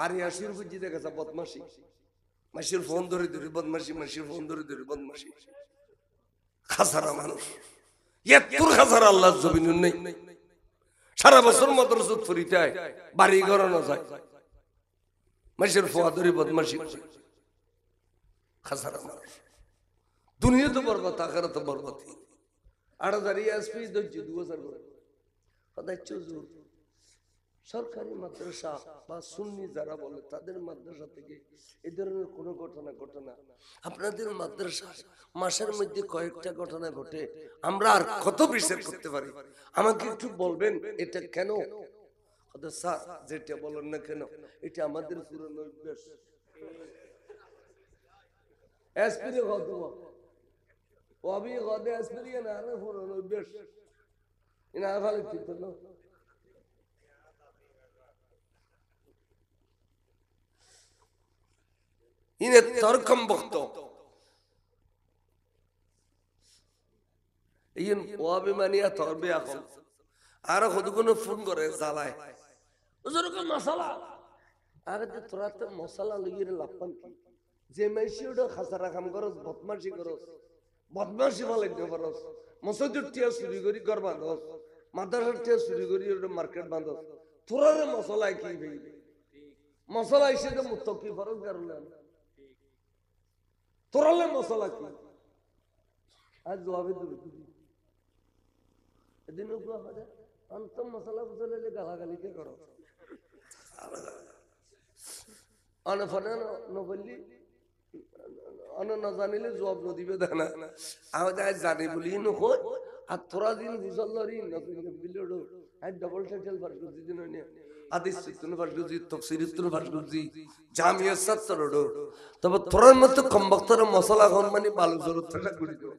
আর ইয়াসির বুঝি দেখেছে বদমাসি, মাসির ফোন ধরে ধরে বদমাসি, মাসির ফোন ধরে ধরে বদমাসি। খাসারা মানুষ, এত্তর খাসারা আল্লাহ জমিন নেই। সারা বছর মাদ্রাসা ফরিতে আয়, বাড়ি ঘর না যায়, মাসির ফোয়া ধরে বদমাসি। খাসারা মানুষ, দুনিয়া তো বরবাদ, আখেরাত তো বরবাদ। 8,000 এসপি ধরছি 2,000 করে সদাই চুজুর। সরকারি মাদ্রাসা বা সুন্নি যারা বলে তাদের মাদ্রাসা থেকে এই ধরনের কোনো ঘটনা ঘটে না। আপনাদের মাদ্রাসা মাসের মধ্যে কয়েকটা ঘটনা ঘটে, আমরা আর কত বিচার করতে পারি? আমাকে একটু বলবেন এটা কেন? স্যার যেটা বলেন না কেন, এটা আমাদের পুরনো অভ্যাস। এসপিরে কত অবি কদে এসপিরে না রে পুরনো অভ্যাস ইনা ভালো ঠিক না। ইনে তরকম বক্ত ইন ওয়াবি মানিয়া তরবে এখন আর কতগুলো ফোন করে জ্বালায় ওজোর কোন মশলা আরে যে তোরা তো মশলা লইরে লাপান কি যে মাইসি ওটা খাসারা কাম করস, বদমাশি করস, বদমাশি ভালো দিতে পারস, মসজিদ টিয়া চুরি করি ঘর বাঁধস, মাদ্রাসার টিয়া চুরি করি ওটা মার্কেট বাঁধস। তোরা রে মশলা কি ভাই? মশলা হিসেবে মুত্তাকি ফরজ কারণ তোরালে মশলা কি? আজ জবাবে দিবি এদিন অন্তম মশলা বুঝলে গালাগালি কে করো অনফনে নবলি অন না জানিলে জবাব নদিবে দেনা আমাদের জানি বলি নকই। আর তোরা দিন বুঝালি নতুন আজ ডবল টাইটেল ফার্স্ট করছি দিন আদিস সিতুন ফার্স্ট করছি, তাফসীর সিতুন ফার্স্ট করছি, জামিয়া সাতরডো। তবে তোরার মতো কম বক্তর মশলা কোন মানে ভালো জরুরত থাকা করি দাও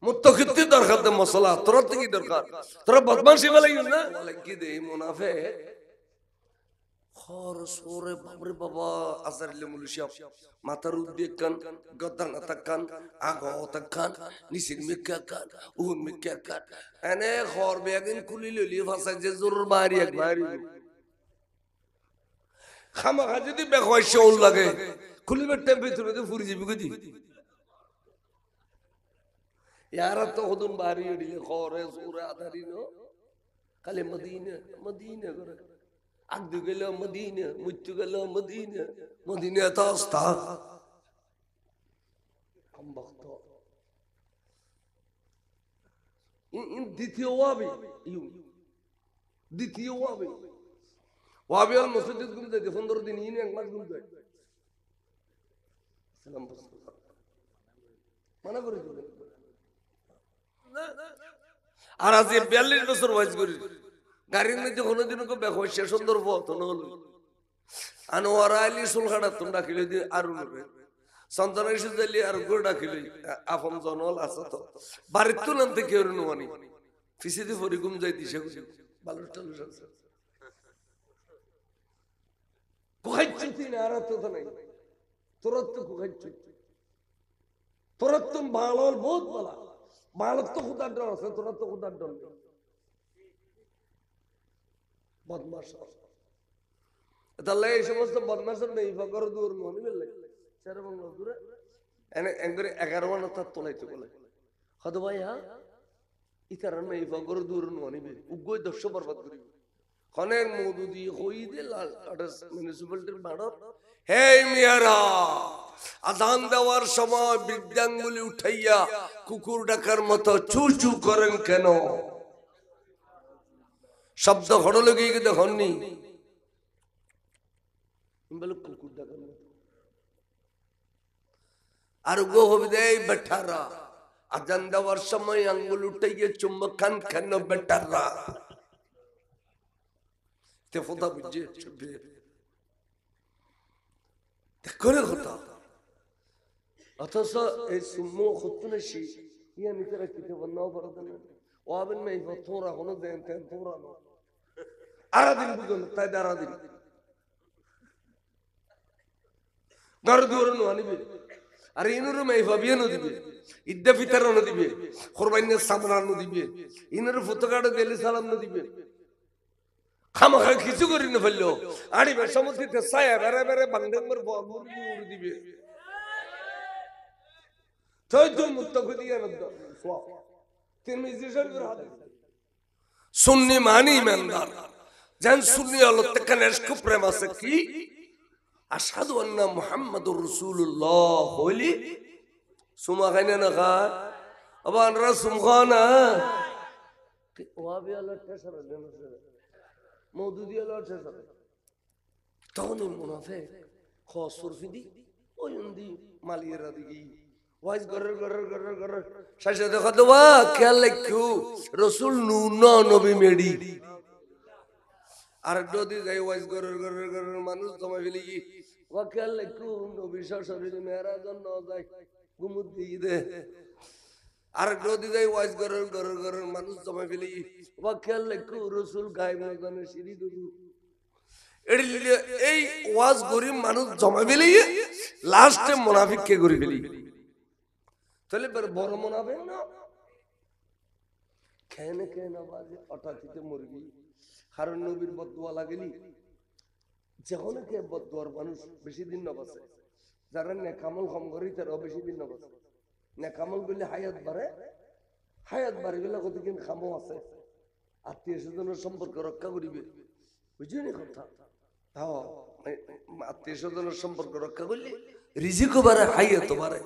মুত্তাকিত্তি দরকার দে মশলা তোরা থেকে দরকার। তোরা বদমাশি বলাই না বলে কি দে মুনাফে খর সোরে বাবরে বাবা আসারলে মুলশিয়াব মাথার উদ্দে কান গদ্দান তাকান আগো তাকান নিসির মিক্কা কান উন মিক্কা কান এনে খর বেগিন কুলি ললি ফাসা যে জরুর বাড়ি এক বাড়ি খামা যদি বেখয় শোল লাগে খুলিবে টেম্পারেচারে ফুরি যাবে গদি यार तो खुदन बारी अड़ी खोरे सूरे आधारी नो खाली मदीना मदीना करे आग दुगलो मदीना मुच्चु गलो मदीना मदीना तो अस्ता हम वक्त इन द्वितीय वाबी यूं द्वितीय वाबी वाबी वाल मस्जिद गुम दे 15 दिन इन एक मास गुम दे सलाम बस माना करे আর আজ 42 বছর বয়স করি গাড়ির মধ্যে কোনোদিনও বেখসে সুন্দর পথ হল আনোয়ার আলী সুলখাটা তুমি ডাকিলে দিয়ে আরো নেবে সন্তান সুজালি আর গো ডাকিলে আপন জনল আছে তো বাড়ির তো নামতে কেউ নোয়ানি ফিসিদি ফরিগুম যাই দিছে ভালো টালু আছে কোহাইচ্ছি না আর তো নাই তোরা তো কোহাইচ্ছি তোরা তো ভালো বহুত ভালো মালক তো খুদার ডর আছে, তোরা তো খুদার ডর বদমাশ। তাহলে এই সমস্ত বদমাশের নেই ফকর দূর মনে মিললে সেরে বাংলা দূরে এনে একবারে 11 বার তার তোলাইতে বলে হদ ভাই হ্যাঁ ইতার নেই ফকর দূর মনিবে উগই 10 বরবাদ করিবে খনে মওদুদি কই দে লাল মিউনিসিপালিটির বাড়র হে মিয়ারা আজান দেওয়ার সময় বিদ্যাঙ্গুলি উঠাইয়া কুকুর ডাকার মতো চু চু করেন কেন? শব্দ হড়লে গিয়ে দেখননি বলে কুকুর ডাকার মতো আর গো হবে দেই বেটারা আজান দেওয়ার সময় আঙ্গুল উঠাইয়া চুম্বক খান কেন বেটারা তে ফোটা বুঝে চুপে করে কথা অথচ এই সুম্মু খুতুনশি ইয়া নিতরা কিতে বন্নাও বরদন ওয়াবেন মে ফতোরা হলো দেন তেন তোরা নো আরাদিন বুঝল তাই দারাদিন গর দূরনো আনিবে আর ইনুরু মে ফাবিয়ানো দিবে ইদ্দা ফিতরানো দিবে কুরবানির সামরানো দিবে ইনুরু ফুতকাড় দেলি সালাম দিবে খামাখা কিছু করি না ফেললো আড়ি বেসামতিতে ছায়া বেড়ে বেড়ে বাংলার মুরগি উড়ে দিবে তাই তো মুত্তাকি দিয়ে সোয়াব তিরমিজি শরীফের হাদিস সুন্নি মানি ইমানদার জান সুন্নি হলো তেখানে ইশক প্রেম আছে কি আশহাদু আন্না মুহাম্মাদুর রাসূলুল্লাহ হলি সুমা খাইনা না খা আবার রাসুম খানা ওয়াবি আল্লাহ টেসারা দেনা মওদুদি আল্লাহ টেসারা তখন মুনাফিক খসর ফিদি ওয়ন্দি মালিয়ারা দিগি ওয়াইজ গরর শাশা দেখা দোয়া খেয়াল রাখো রাসূল নূনা নবী মেডি আর যদি যাই ওয়াইজ গরর মানুষ জমা ফেলি কি ওয়া খেয়াল রাখো নবী শরীরে মেরাজ ন যায় গুমুদ দিয়ে দে আর যদি যাই ওয়াইজ গরর মানুষ জমা ফেলি ওয়া খেয়াল রাখো রাসূল গায়েব না জানে সিঁড়ি দুরু এই ওয়াজ গরিব মানুষ জমা ফেলি লাস্টে মুনাফিক কে গরি ফেলি তাহলে বড় মুনাফিক না খেয়ে খেয়ে বাজে অটাতিতে মুরগি কারণ নবীর বদদুয়া লাগেলি যখন কে বদদুয়ার মানুষ বেশি দিন না বাঁচে যারা নেকামল কম করি তারাও বেশি দিন না বাঁচে নেকামল বললে হায়াত বাড়ে গেলে কতদিন খামো আছে আত্মীয় স্বজনের সম্পর্ক রক্ষা করিবে বুঝলি কথা হ্যাঁ আত্মীয় স্বজনের সম্পর্ক রক্ষা করলে রিজিকও বাড়ে হায়াতও বাড়ে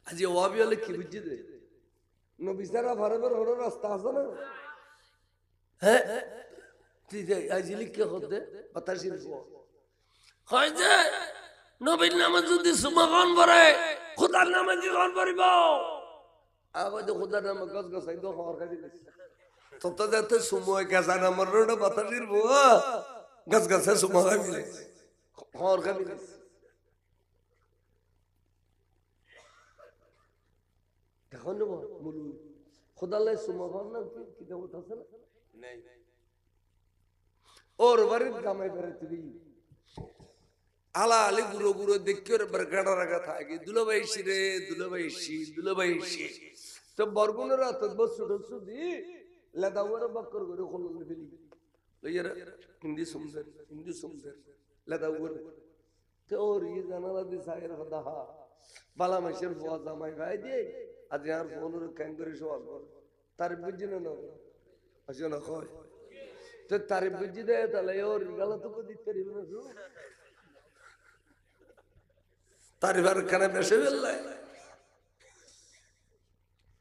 আজ ওয়াবি হলে কি বুঝছি দে নবী সারা ভারে ভারে হলো রাস্তা আছে না হ্যাঁ ঠিক আছে আজলি কে হতে বাতাসির হয় যে নবীর নামে যদি সুমাগান ভরে খোদার নামে জীবন ভরিব আবার তো খোদার নামে গছ গছাই তো খাওয়ার কাজে তত যাতে সময় গেছা নামার রোড বাতাসির বুয়া গছ গছে সুমাগান মিলে খাওয়ার কাজে দেখো না মুলু খোদাল্লাহ সুমাগান না কি দেবত আছে না নাই ওর বাড়ির গামাই বেড়াতে দিই আলা আলি গুঁড়ো গুঁড়ো দেখি ওর গাড়া রাখা থাকে দুলাবাইশি তো বরগুনের রাত বছর দি লেদা ওরা বাক্কর করে খোলন ফেলি লইয়ারা হিন্দি সুন্দর লেদা ওরে তো ওর ই জানালা দি সাইর হদাহা বালা মাসের ফোয়া জামাই ভাই দিয়ে আজ আর ফোনের ক্যাং করে সওয়াল কর তার বুঝি না আসে না কয় তো তারিফ বুঝি দেয় তাহলে ওর গালা তো দিতে পারিব না তারিফার খানে বেসে ফেললাই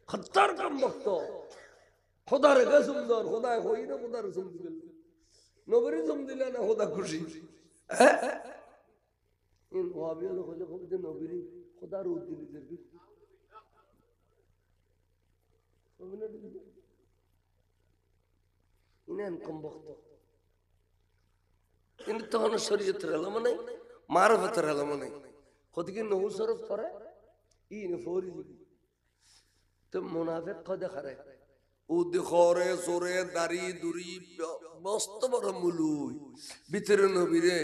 খত্তার কাম ভক্ত খোদার রেখে সুন্দর খোদায় হই না খোদার সুম দিল নবরী সুম দিলে না খোদা খুশি ইন ওয়াবি হলো হলে খোদা নবরী খোদার উদ্দিলি দেবি ইনান কম ভক্ত কিন্তু তখন শরীয়তের এলাম নাই মারফতের এলাম নাই কতকি নহু সরফ করে ই ফৌরি তো মুনাফিক কদে করে উদ খরে সরে দাড়ি দুরি মস্ত বড় মুলুই ভিতরে নবীরে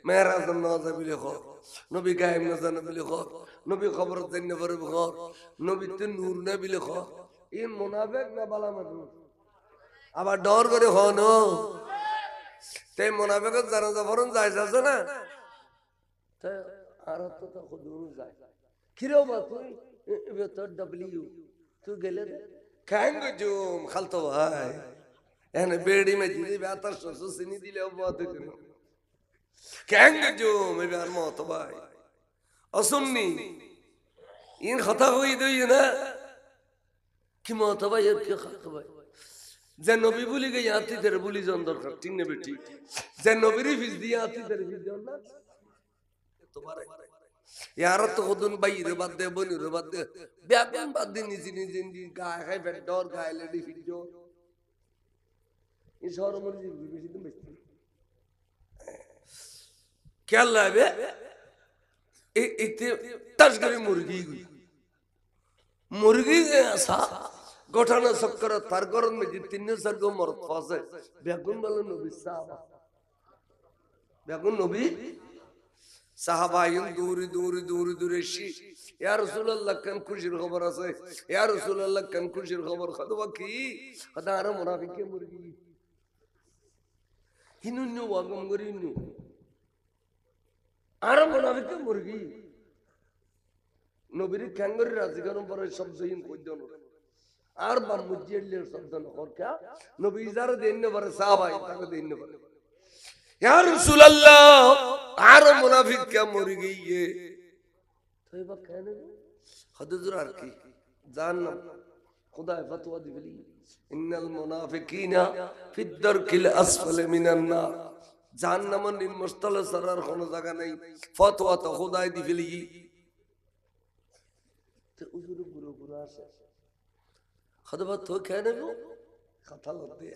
মেরাজ না যাবিলে খ নবী গায়েব না জানা বিলে খ নবী খবর জানি পরে খ নবী তে নূর না বিলে খ ই মুনাফিক না বালা মানুষ আবার ডর করে হন তে মুনাফিকের জানাজা পড়ন যায় আছে না তে আর তো তো খুদুন যায় কিরো বা তুই তো ডব্লিউ তুই গেলে খাঙ্গ জুম খালতো ভাই এনে বেড়ি মে দিদি বাতাস সুসিনি দিলে বহুত দিন খাঙ্গ জুম এ আর মত ভাই অসুন্নি ইন কথা হই দই না কি মত ভাই এর কি খাত ভাই যে নবী বলি গে ইয়াতি তেরে বলি জন দরকার ঠিক নেবে ঠিক যে নবীরই ফিস দিয়ে ইয়াতি তেরে ফিস জন না তোমারে यार तो खुदन भाई रे बात दे बनी रे बात दे ब्याकन बात दे निजी गाय है बेट डोर गाय लेडी फिर जो इस और मर्जी बेसी तुम बेसी क्या लावे इतने तस्करी मुर्गी के ऐसा गोठाना सक्कर तारगरन में जितने सरगो मरत फासे ब्याकन वाला नबी साहब ब्याकन नबी সাহাবায়ুন দূরে শি ইয়া রাসূলুল্লাহ কান খুশির খবর আছে ইয়া রাসূলুল্লাহ কান খুশির খবর খদবা কি খদার মুনাফিকে মুরগি হিনুন্য ওয়াগম করি নু আর মোনাফিকে মুরগি নবীর ক্যাঙ্গরি রাজি কারণ পরে শব্দ হিন কই দেন আর বাম মুজিয়ের শব্দ ন করকা নবী যারা দেন পরে সাহাবাই তাকে দেন পরে ইয়া রাসূলুল্লাহ আর মুনাফিক কে মুরগি ये तो ये बात कहने हदुर আর কি জান্নাত খুদায়ে ফতোয়া দিবলি ইন্নাল মুনাফিকিনা ফিদ দারকিল আসফালি মিনান নার জাহান্নামের নিম্নস্থলে সরার কোনো জায়গা নেই ফতোয়া তো খুদায়ে দিবলি তো উজুর গুরু গুরু আসে খদবা তো कहने গো কথা লতে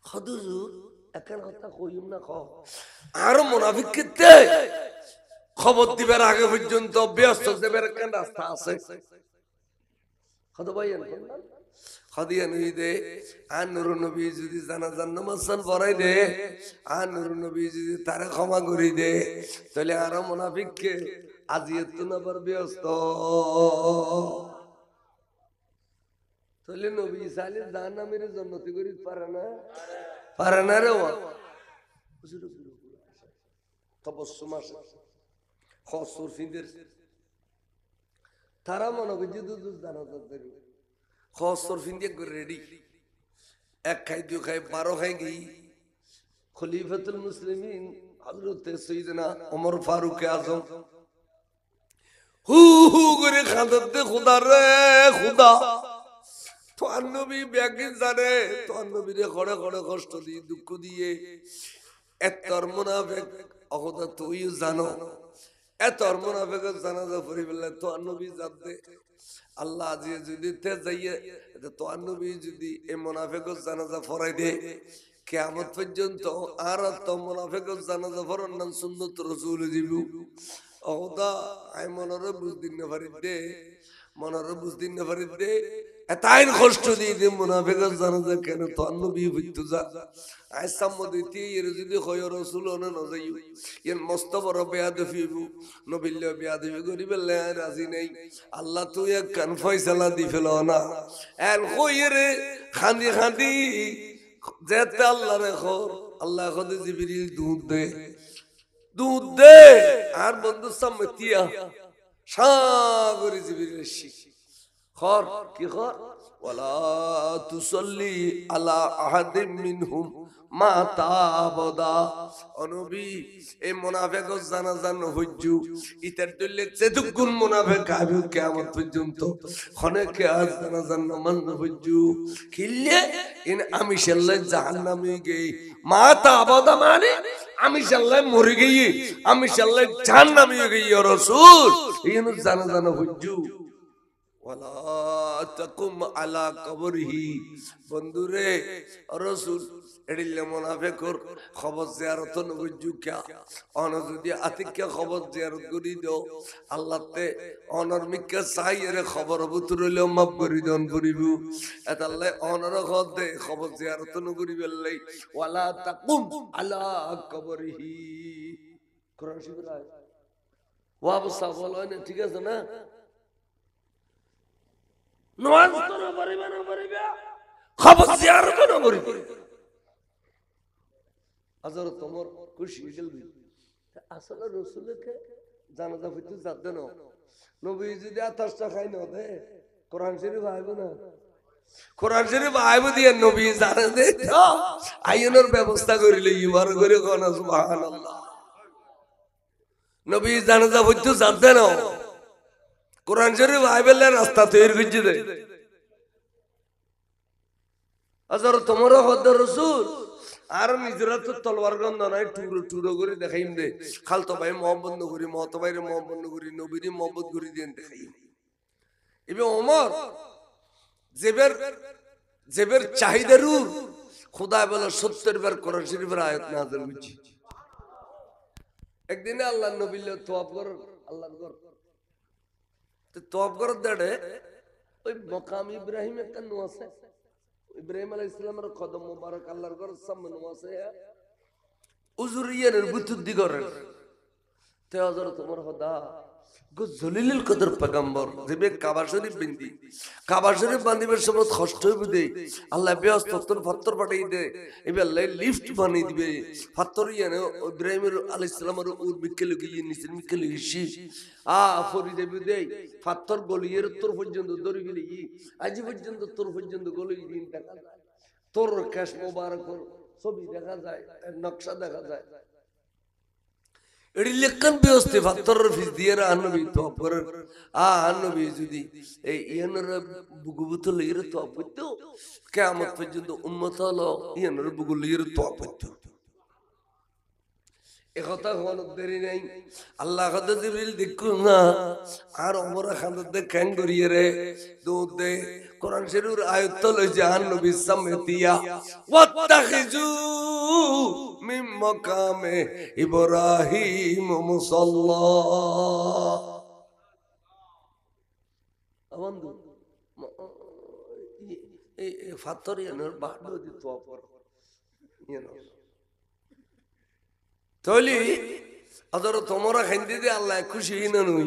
খদুজুর একান কথা কইম না খ আর মুনাফিক কিতে খবর দিবার আগে পর্যন্ত ব্যস্ত দেবের কেন রাস্তা আছে খদবাইন খদিয়ান হইদে আর নূর নবী যদি জানাজার নামাজ পড়াই দে আর নূর নবী যদি তারে ক্ষমা করি দে তাহলে আর মুনাফিককে আজিয়ত না পার ব্যস্ত তাহলে নবী সালে জাহান্নামের জান্নাতি করি পারে না রে ওয়া হুজুর তবসুম আসে খসুর ফিদের তারা মনে করে যদি জানাজা দেরি খসুর ফিন্দে করে রেডি এক খাই দুই খাই 12 খাই গই খলিফাতুল মুসলিমিন হযরত সাইয়েদনা ওমর ফারুক আজম হু হু করে খাদতে খোদা রে খোদা তো নবী ব্যাগিন জানে তো নবীরে খড়ে খড়ে কষ্ট দিয়ে দুঃখ দিয়ে এতর মুনাফিক অখোদা তুই জানো এতর মুনাফিকের জানাজা পড়ি বললে তো নবী জানতে আল্লাহ আজি যদি তে যাইয়ে তো নবী যদি এই মুনাফিকের জানাজা পড়াই দে কিয়ামত পর্যন্ত আর তো মুনাফিকের জানাজা পড়ার নাম সুন্নাত রাসূল জিবু অখোদা আই মনরে বুঝদিন না পারি দে মনরে বুঝদিন না পারি দে এতাইন কষ্ট দিয়ে দে মুনাফিকের জানাজা কেন তো নবী হইতো যা আইসাম মদিতি এর যদি হয় রাসূল না যাইও এর মস্ত বড় বেয়াদফিবু নবিল্লা বেয়াদফি করিবে রাজি নাই আল্লাহ তুই এক কান ফয়সালা দি ফেলো না এল কইরে খান্দি খান্দি যেতে আল্লাহ রে খর আল্লাহ খোদে জিবরিল দুধ দে আর বন্ধু সামতিয়া সাগরে জিবরিল শিখ খর কি খর ওয়ালা তুসাল্লি আলা আহাদিম মিনহুম মাতা আবাদা নবী এই মুনাফিকের জানাজা নহজ্জু ইতার দলে যেদুকুন মুনাফিক আবু কিয়ামত পর্যন্ত খনেকে আজ জানাজা নামাজ নহজ্জু খিললে ইন আমি শাল্লাহ জাহান্নামে গই মাতা আবাদা মানে আমি শাল্লাহ মরে গই আমি শাল্লাহ জাহান্নামে গই ইয়া রাসূল ইন জানাজা নহজ্জু ওয়ালা তাকুম আলা কবরিহি বন্ধুরে রাসূল এডিলে মুনাফিকর খবর জিয়ারত নবুজু কিয়া অন যদি আতিকে খবর জিয়ারত করি দাও আল্লাহতে অনর মিকে সাইরে খবর বুতরলে মাফ করি দন করিবু এতালে অনর খদে খবর জিয়ারত নগরি বেলাই ওয়ালা তাকুম আলা কবরিহি কোরআন শরীফের আয়াত ওয়াবসা বলেন ঠিক আছে না নমাজ তো না পড়িবে না পড়িবে খবর জিয়ারত না করিবে আজর তোমার খুশি গেলবি আসলে রাসূলকে জানাজা হইতে যাতে না নবী যদি আতাশটা খাই না দে কোরআন শরীফ আইব না কোরআন শরীফ আইব দিয়ে নবী জানা দে তো আইনের ব্যবস্থা করিলে ইবার করে কোন সুবহানাল্লাহ নবী জানাজা হইতে যাতে না কোরআন শরীফ আইবলে রাস্তা তৈরি করে দে আজর তোমার হদ রাসূল আর নিজরা তো তলোয়ার গন্ধ নাই টুরো করে দেখাইম দে খালতো ভাই মোহাম্মদ নগরী মহতো ভাইরে মোহাম্মদ নগরী নবীরে মোহাম্মদ করি দেন দেখাইম ইবে ওমর জেবের চাহিদারু খোদা বলে 70 বার কোরআন শরীফের আয়াত নাযিল হইছে একদিনে আল্লাহর নবী লে তওয়াব কর আল্লাহর ঘর তো তওয়াব কর দেড়ে ওই মাকাম ইব্রাহিম একটা নো আছে ইব্রাহিম আলাইহিস সালামের কদম মুবারক আল্লাহর ঘর সামনে আছে উজুরিয়ানের বুতুদ্দি করেন তে হযরত ওমর খোদা গো জলিলুল কদর পয়গম্বর যেবে কাবা শরীফ বিন্দি কাবা শরীফ বান্দিবের সময় কষ্ট হইবে দে আল্লাহ বেয়াস তত্তর পাথর পাঠাই দে এবে আল্লাহ লিফট বানাই দিবে পাথর ইয়ানে ইব্রাহিম আলাইহিস সালামের উর বিকেল গিয়ে নিচে বিকেল গিয়ে ফরি দেবে দে পাথর গলিয়ের তোর পর্যন্ত দড়ি গলি আজ পর্যন্ত তোর পর্যন্ত গলি দিন দেখা যায় তোর কেশ মোবারক ছবি দেখা যায় নকশা দেখা যায় এডি লেখান ব্যবস্থা পাথরের ফিস দিয়ে আনবি তো পর আনবি যদি এই ইয়ানর বুগুবুত লইর তো আপত্য কিয়ামত পর্যন্ত উম্মত হলো ইয়ানর বুগু লইর তো আপত্য এ কথা হলো দেরি নাই আল্লাহ কত জিবরিল দেখু না আর ওমর খান দে কেন করিয়ে রে দুধ দে কোরআন শরীফের আয়াত লইছে আনবি সামতিয়া ওয়াত্তাখিজু মিন মাকামে ইব্রাহিম মুসাল্লা বন্ধু এই পাথর ইয়ানর বাড়ো দিত অপর ইয়ানর তলি আদর তোমরা খাইতে দে আল্লাহ খুশি না নই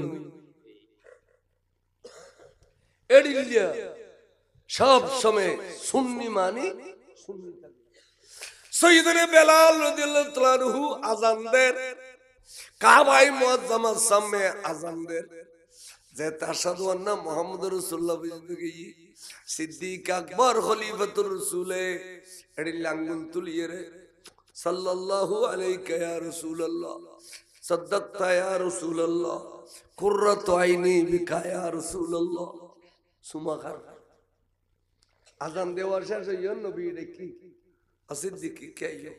এডিলিয়া সব সময় সুন্নি মানি সুন্নি সাইয়েদনা বেলাল রাদিয়াল্লাহু তাআলা আনহু আযান দেন কাবায়ে মুআজ্জামার সামনে আযান দেন যে তাশহাদু আন্না মুহাম্মাদুর রাসূলুল্লাহ বিজুগি সিদ্দিক আকবর খলিফাতুর রাসূলে এডি লাঙ্গুল তুলিয়ে রে সাল্লাল্লাহু আলাইকা ইয়া রাসূলুল্লাহ সাদ্দাকতা ইয়া রাসূলুল্লাহ কুররাতু আইনি বিকা ইয়া রাসূলুল্লাহ সুমাখার আযান দেওয়ার শেষে ইয়া নবী দেখি সিদ্দিক কে আইলো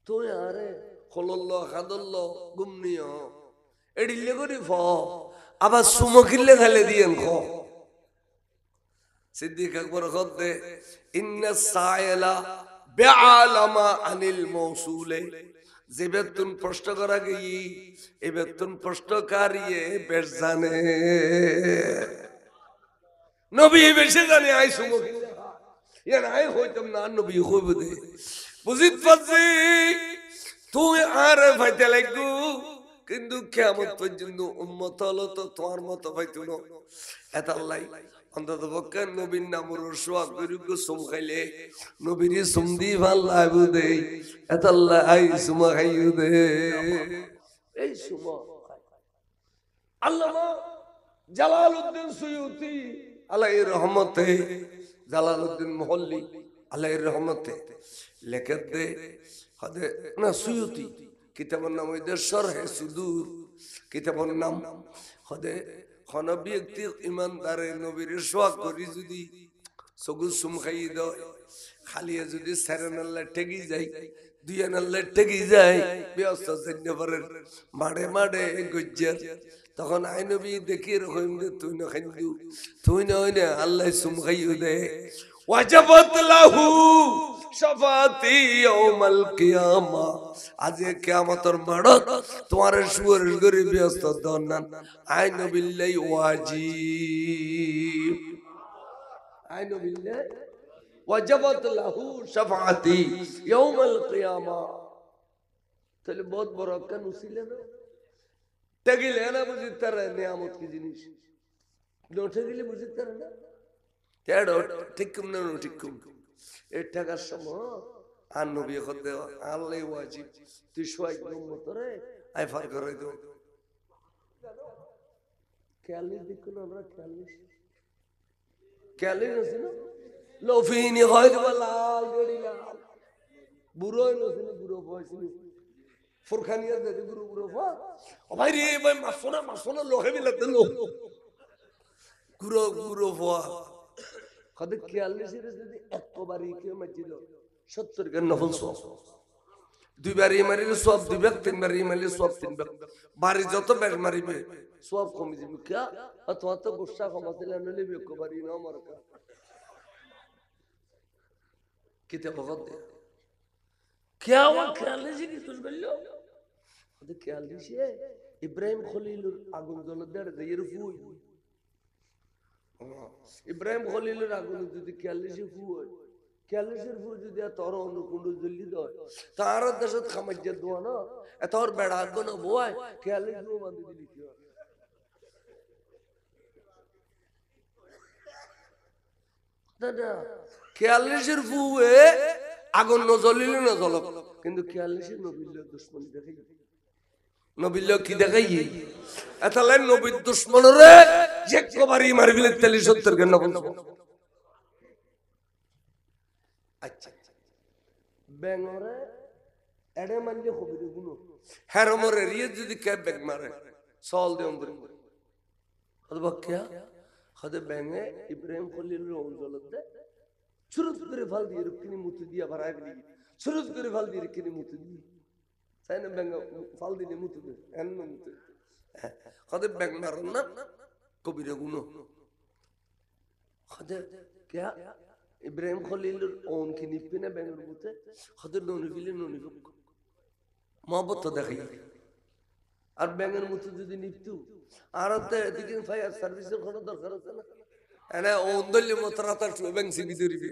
তো আরে খলল্লাহ খাদল্লাহ গুমনিও এডিলে করি ফ আবার সুমকিলে খালে দিয়েন খ সিদ্দিক আকবর খদে ইন্না সাইলা বেআলামা আনিল মৌসুলে যে বেতন প্রশ্ন করা গই এই বেতন প্রশ্নকারিয়ে বেশ জানে নবী বেশি জানে আই সুমকি ইয়ার আই হইতাম না নবী হইব দে বুঝিত পারছি তুই আর ফাইতে লাগু কিন্তু কিয়ামত পর্যন্ত উম্মত হলো তো তোমার মতো পাইতো না এতাল্লাই অন্তত পক্ষে নবীর নামর সোয়াগ করিব সুম খাইলে নবীর সুম দি ভাল লাগু দে এতাল্লাই আই সুমা খাইও দে এই সুমা আল্লামা জালালউদ্দিন সুয়ুতি আলাইহির রহমতে জালালউদ্দিন মুহল্লি আলাইহির রহমতে লেখে দে হদে না সুয়ুতি কিতাবের নাম হইতে শরহে সুদূর কিতাবের নাম হদে কোন ব্যক্তি ইমানদারে নবীর সোয়াগ করি যদি সগু সুম খাই দেয় খালি যদি সেরেনাল্লা টেকি যায় দুই আনাল্লা টেকি যায় ব্যস্ত সৈন্য পরের মাড়ে মাড়ে গজ্জার তখন আই নবী দেখি এরকম যে তুই না খাইন্দু তুই না হয় না আল্লাহ সুম খাইও দে ওয়াজাবাত লাহু শাফাতি ইয়াউমাল কিয়ামা আজ কিয়ামতের মাড়ত তোমার সুয়ারিশ করে ব্যস্ত দন্নান আই নবিল্লাহি ওয়াজিব আই নবিল্লাহি ওয়াজাবাত লাহু শাফাতি ইয়াউমাল কিয়ামা তাহলে বহুত বড় কেন উসিলে না তেগিলে না বুঝিতে পারে নিয়ামত কি জিনিস নোটে গেলে বুঝিতে পারে না তেড়ো ঠিক কম না ঠিক কম এই টাকার সময় আর নবী হতে আল্লাহ ওয়াজিব তুই সোয়াই উম্মত রে আই ফার করে দাও খেয়ালি দেখো না আমরা খেয়ালি নছিল লফিনি হয় দেবা লাল গড়ি লাল বুড়ো নছিল বুড়ো বয়সী ফুরখানিয়া দে বুড়ো বুড়ো ও ভাই রে ভাই মাসোনা লোহে মিলাতে লো গুরো গুরো ফা কদে খেয়ালি সিরে যদি একবারই কেউ মসজিদ 70 কে নফল সওয়াব দুইবারই মারিলে সওয়াব দুইবার তিনবারই মারিলে সওয়াব তিনবার বাড়ি যত বেশ মারিবে সওয়াব কমে যাবে কি অথবা তো গুসা কমাতে নলে একবারই না মারকা কিতে ভগত দে क्या हुआ ख्याल से की कुछ बोलो तो ख्याल से इब्राहिम खलीलुर आगुन जल दे देर फुई इब्राहिम खलीलुर आगुन যদি ख्याल से फुई ख्याल से फुई যদি তোর অনুকুণ্ড জ্বলি দয় তার দেশত খামাজ্জা দোয়া না এতর বেড়া গন বয় খ্যাল দো বাঁধি দিলি কি দাদা ৪৪-এর ফুয়ে আগুন নজলিল না জ্বলক, কিন্তু ৪৪-এর নবীর দুশ্মনী দেখাই, নবীর কি দেখাই এতালে নবীর দুশ্মনরে যে কবারই মারবিলে ৪৩-৭০ কেন বলবো। আচ্ছা ব্যাঙরে এড়ে মানলে হবে গুলো হ্যারমরে রিয়ে যদি কে ব্যাগ মারে সল দে অন্তর অথবা কে হদে ব্যাঙে ইব্রাহিম খলিল অঞ্চলতে সুরত করে ভাল দিয়ে রুকিনি মুতি দিয়া ভরা গলি সুরত করে ভাল দিয়ে রুকিনি মুতি দিয়ে তাই না ব্যাঙ ফাল দিনে মুতি দে এন মুতি হদে ব্যাগ মারন না কবিরে গুলো হদে কে ইব্রাহিম খলিল ওন কি নিপিনে ব্যাঙের মুতে হদে ননি গিলে ননি মহব্বত তো দেখাই আর ব্যাঙের মতো যদি নিপতু আর এদিকে ফায়ার সার্ভিসের কোনো দরকার হচ্ছে না এনে ওন্দল্য মতো রাতার ব্যাংক সিবি ধরিবে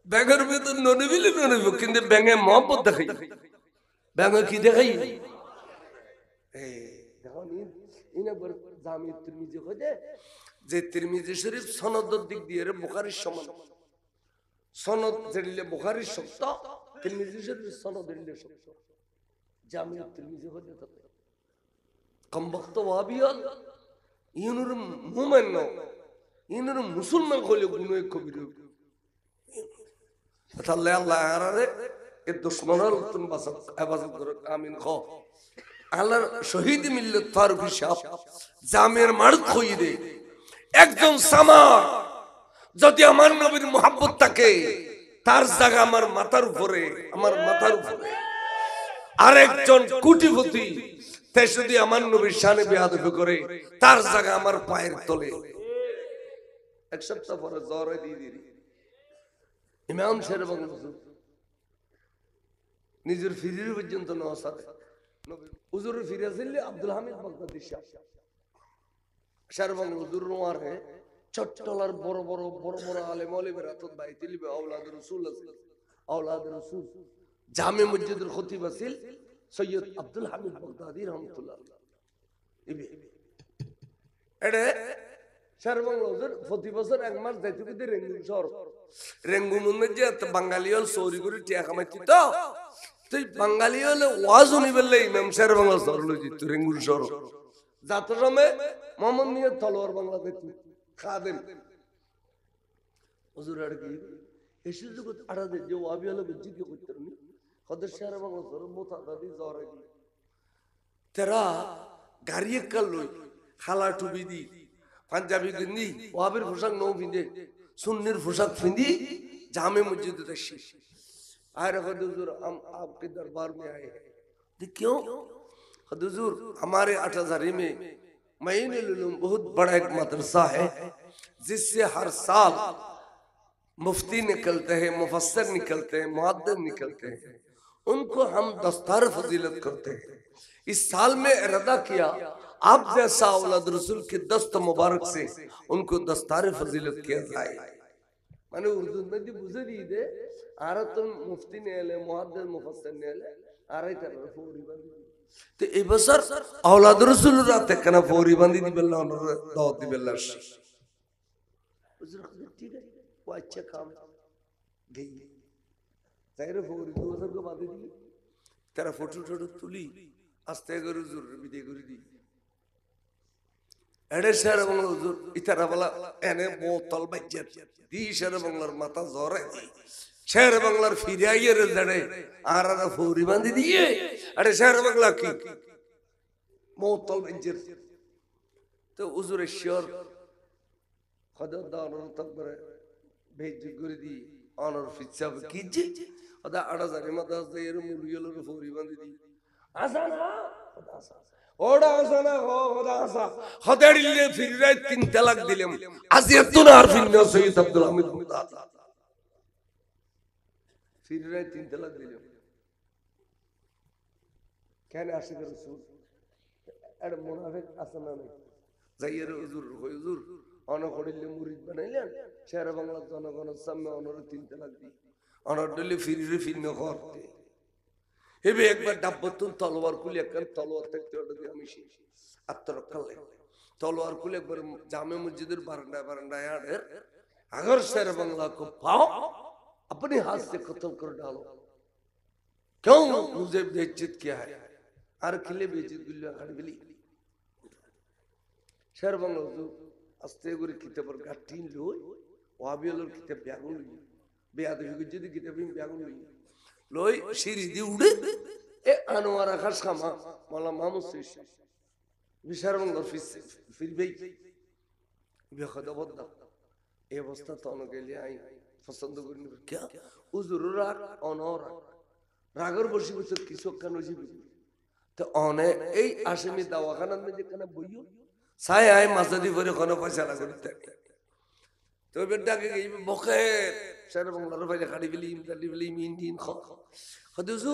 ব্যাঙের ভিতর ননিবিলে ননিব কিন্তু ব্যাঙে মহব্বত দেখাই ব্যাঙে কি দেখাই দেখুন ইনে জামি তিরমিজি হয়ে যে তিরমিজি শরীফ সনদের দিক দিয়ে বুখারীর সমান সনদ যেলে বুখারীর শক্ত তিরমিজি শরীফ সনদ দিলে শক্ত জামি তিরমিজি হয়ে যেতে কম বক্ত ওয়াবিয়াল ইনুর মুমিন ন ইনুর মুসলমান হলে গুনাহ কবিরা তাহলে আল্লাহ আরে এ দুশমনর তুম বাসত হেফাজত করে আমিন খ আল্লাহর শহীদ মিল্লাত ফারুকী সাহেব জামের মার্দ হই দে একজন সামা যদি আমার নবীর মোহাব্বত থাকে তার জায়গা আমার মাথার উপরে আরেকজন কোটিপতি তে যদি আমার নবীর শানে বেয়াদবি করে তার জায়গা আমার পায়ের তলে। এক সপ্তাহ পরে জ্বরে দিয়ে দিলি ইমাম শের বাংলা নিজের ফিরির পর্যন্ত নেওয়া সাথে হুজুর ফিরে আসলে আব্দুল হামিদ বাগদাদি শের বাংলা হুজুর নোয়ার হে চট্টলার বড় বড় আলেম ওলামার হাতত বাইতে লিবে আওলাদ রাসূল আছে আওলাদ রাসূল জামে মসজিদের খতিব আছিল সৈয়দ আব্দুল হামিদ বাগদাদি রহমাতুল্লাহ ইবে এডে শারবাং হুজুর প্রতি বছর এক মাস যাইতে কইতে রেঙ্গুন শহর রেঙ্গুনের মধ্যে বাঙালি হল চৌরি করে টিয়া কামাইতি তো তুই বাঙালি হলে ওয়াজ উনিবেলে ইমাম শারবাং শহর লই যেত রেঙ্গুন শহর যাত সময় মোহাম্মদ মিয়া তলোয়ার বাংলা দেখি খাদেম হুজুর আর কি এসে জগৎ আড়াদে যে ওয়াবি হলো জিজ্ঞে করতে নি কদের শাহরে বাংলা সর মোতা দাদি জ্বর আগে তেরা গাড়ি কাল লই খালা টুবি দি পাঞ্জাবি গিন্দি ওয়াবির পোশাক নৌ পিঁধে সুন্নির পোশাক পিঁধি জামে মসজিদ দেখি आए हुजूर हम आपके दरबार में आए हैं क्यों हुजूर हमारे 8000 में मईनुल उलूम बहुत बड़ा एक मदरसा है जिससे हर साल मुफ्ती निकलते हैं मुफस्सिर निकलते हैं मुहद्दिस निकलते हैं उनको हम दस्तार फजीलत करते हैं। इस साल में इरादा किया आप जैसा औलाद रसूल के दस्त मुबारक से उनको दस्तार फजीलत किया जाए। मैंने उर्दू में भी बुझे दी दे आरा तुम मुफ्ती ने ले मुहद्दिस मुफस्सिर ने ले आरा ही तरह फोरी बंदी तो ए बसर औलाद रसूल राते कना फोरी बंदी दी बिल्ला और दाऊद दी बिल्ला उजर ठीक है वो अच्छा काम गई जाहिर फोरी दो सब को बांधी दी तेरा फोटो फोटो तुली आस्ते करो उजर विदे करी दी एडे शहर बंगला उजर इतना वाला एने बोतल बच्चे दी शहर बंगलार माता जोरे शहर बंगलार फिर आइए रे जड़े आरा फोरी बांधी दिए अरे शहर बंगला की बोतल बच्चे तो उजर शहर खदा दानों तक बरे भेज गुरी दी ऑनर फिच्चा कीजे खदा आड़ा जाने मत आस्ते ये मुलियों लो फोरी बांधी दी आसाना ओड़ा आसाना हो खदा आसा खदेड़ी ले फिर रे 3 तलाक दिलेम अज़ियतुन आरफिन ने सैयद अब्दुल हमीद बगदादी फिर रे 3 तलाक दिलेम कहने आशिक रसूल एड मुनाफिक आसाना नहीं जाहिर हुजूर অনেক হড়িলে মুরিদ বানাইলেন শের বাংলা জনগণের সামনে অনর 3 তালাক দি অনর ডলি ফিরে ফিরনো করতে হেবে একবার ডাব্বতুন তলোয়ার খুলে একবার তলোয়ার থাকতে ওটা দিয়ে আমি আত্মরক্ষা লাগে তলোয়ার খুলে একবার জামে মসজিদের বারান্দায় आड़े अगर शेर बंगला को पाओ अपने हाथ से कत्ल कर डालो क्यों मुझे बेइज्जत किया है আর খিলে বেইজ্জত গুলো খাড়ি গলি शेर बंगला তো আস্তে করে কিতাবের গাটি লই ওয়াবিয়লের কিতাব ব্যাগুন লই বেয়াদবি যদি কিতাব ব্যাগুন লই লই সিঁড়ি দিয়ে উড়ে এ আনোয়ার আকাশ খামা মাওলা মাহমুদ শেষ বিশার বঙ্গর ফিরবেই বেখদা বদা এই অবস্থা তো অনেকে আই পছন্দ করি না কে উজুর রাগ অনর রাগর বসে বসে কিছু কেন জীবি তো অনে এই আসামি দাওয়াখানার মধ্যে কেন বইও সাই আয় মাসাদি করে কোনো পয়সা লাগবে থাকে তো বেটাকে এই বকে शेर बंगला रो भाई खाड़ी बिली इमदाली बिली मीन खा खदुजू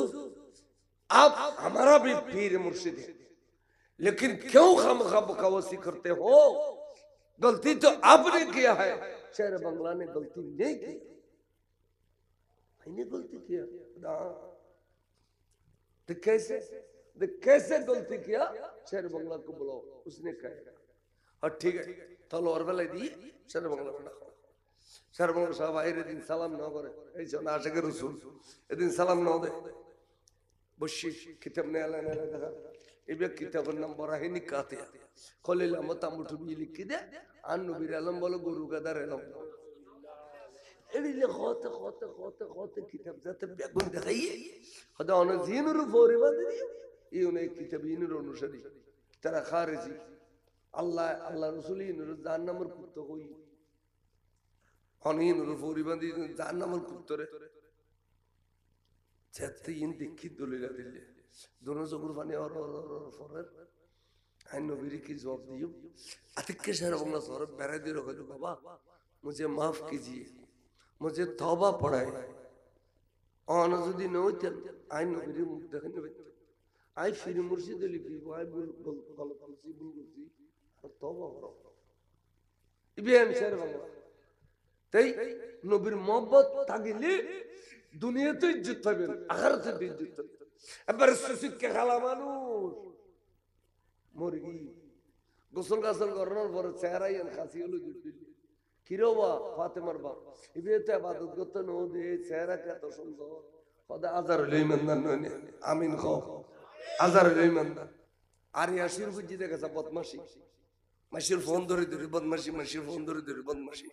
आप हमारा भी पीर मुर्शिद है लेकिन क्यों खामखा बकवासी करते हो गलती तो आपने किया है शेर बंगला ने गलती नहीं की मैंने गलती किया ना तो कैसे गलती किया शेर बंगला को बुलाओ उसने कहा और ठीक है तलवार वाला दी शेर बंगला बना शेर बंगला साहब आए दिन सलाम ना करे ऐसे ना आशिक रसूल दिन सलाम ना दे बशी किताब ने आला ने देखा इबे किताब नंबर है निकाते खलील अहमद मुठु भी लिख दे आन नबी आलम बोलो गुरु का दर आलम এদিকে হতে হতে হতে হতে কিতাব যাতে বেগুন দেখাইয়ে খোদা অন জিনুর ফরিবা দিও ইউনে কিতাবিনের অনুসারী তারা খারেজি আল্লাহ রাসূলিনের জাহান্নামের কুত্ত কই অনিনুর ফরিবা দি জাহান্নামের কুত্তরে যাতে ইন দেখি দলিলা দিলে दोनों जबुर बने और फरर आइन नबी की जवाब दियो अतिक के शहर बंगला सौरभ बेरे दे रखो जो बाबा मुझे माफ कीजिए मुझे तौबा पढ़ाए और नज़ुदी न होते आइन नबी मुझ देखने बैठे आई फिर मुर्शिद लिखी वो आई बुल गुलसी और तौबा करो इब्राहिम शहर बंगला तई नबीर मोहब्बत तागिले दुनिया तो इज्जत पाबेन आखिरत तो इज्जत पाबेन এবার সুসিক কে খালা মানুষ মুরগি গোসল গাসল করার পর চেহারাই খাসি হলো জুটি কিরোবা ফাতেমার বাপ ইবেতে ইবাদত করতে নো দে চেহারা কত সুন্দর খোদা আজার লই মন্দান নয় আমিন খো আজার লই মন্দান আর ইয়াসির বুঝি দেখেছে বদমাশি মাসির ফোন ধরে ধরে বদমাশি মাসির ফোন ধরে ধরে বদমাশি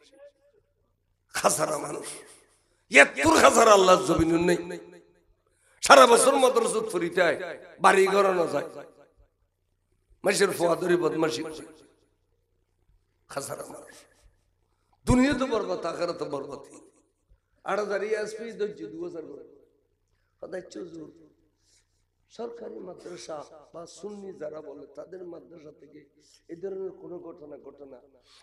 খাসারা মানুষ এত খাসারা আল্লাহর জমিন নেই সারা বছর মাদ্রাসা ফরিতে আয় বাড়ি ঘর না যায় মাসের ফুয়াদরি বদমাশি খাসারা মানুষ দুনিয়া তো বরবাদ আখিরাত বরবাদ 8000 এসপি দজ্জি 2000 করে খোদা চুজুর সরকারি মাদ্রাসা বা সুন্নি যারা বলে তাদের মাদ্রাসা থেকে এই ধরনের কোনো ঘটনা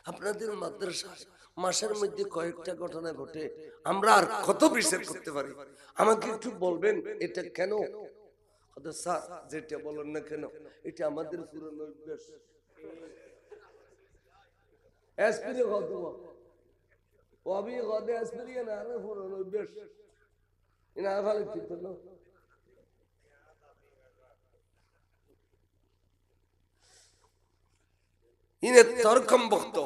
আপনাদের মাদ্রাসা মাসের মধ্যে কয়েকটা ঘটনা ঘটে আমরা আর কত বিচার করতে পারি আমাকে একটু বলবেন এটা কেন খোদা স্যার যেটা বলেন না কেন এটা আমাদের পুরনো অভ্যাস এসপি কত ও আমি কত এসপি না আর পুরনো অভ্যাস ইনা ভালো ঠিক না ইনে তরকম বক্ত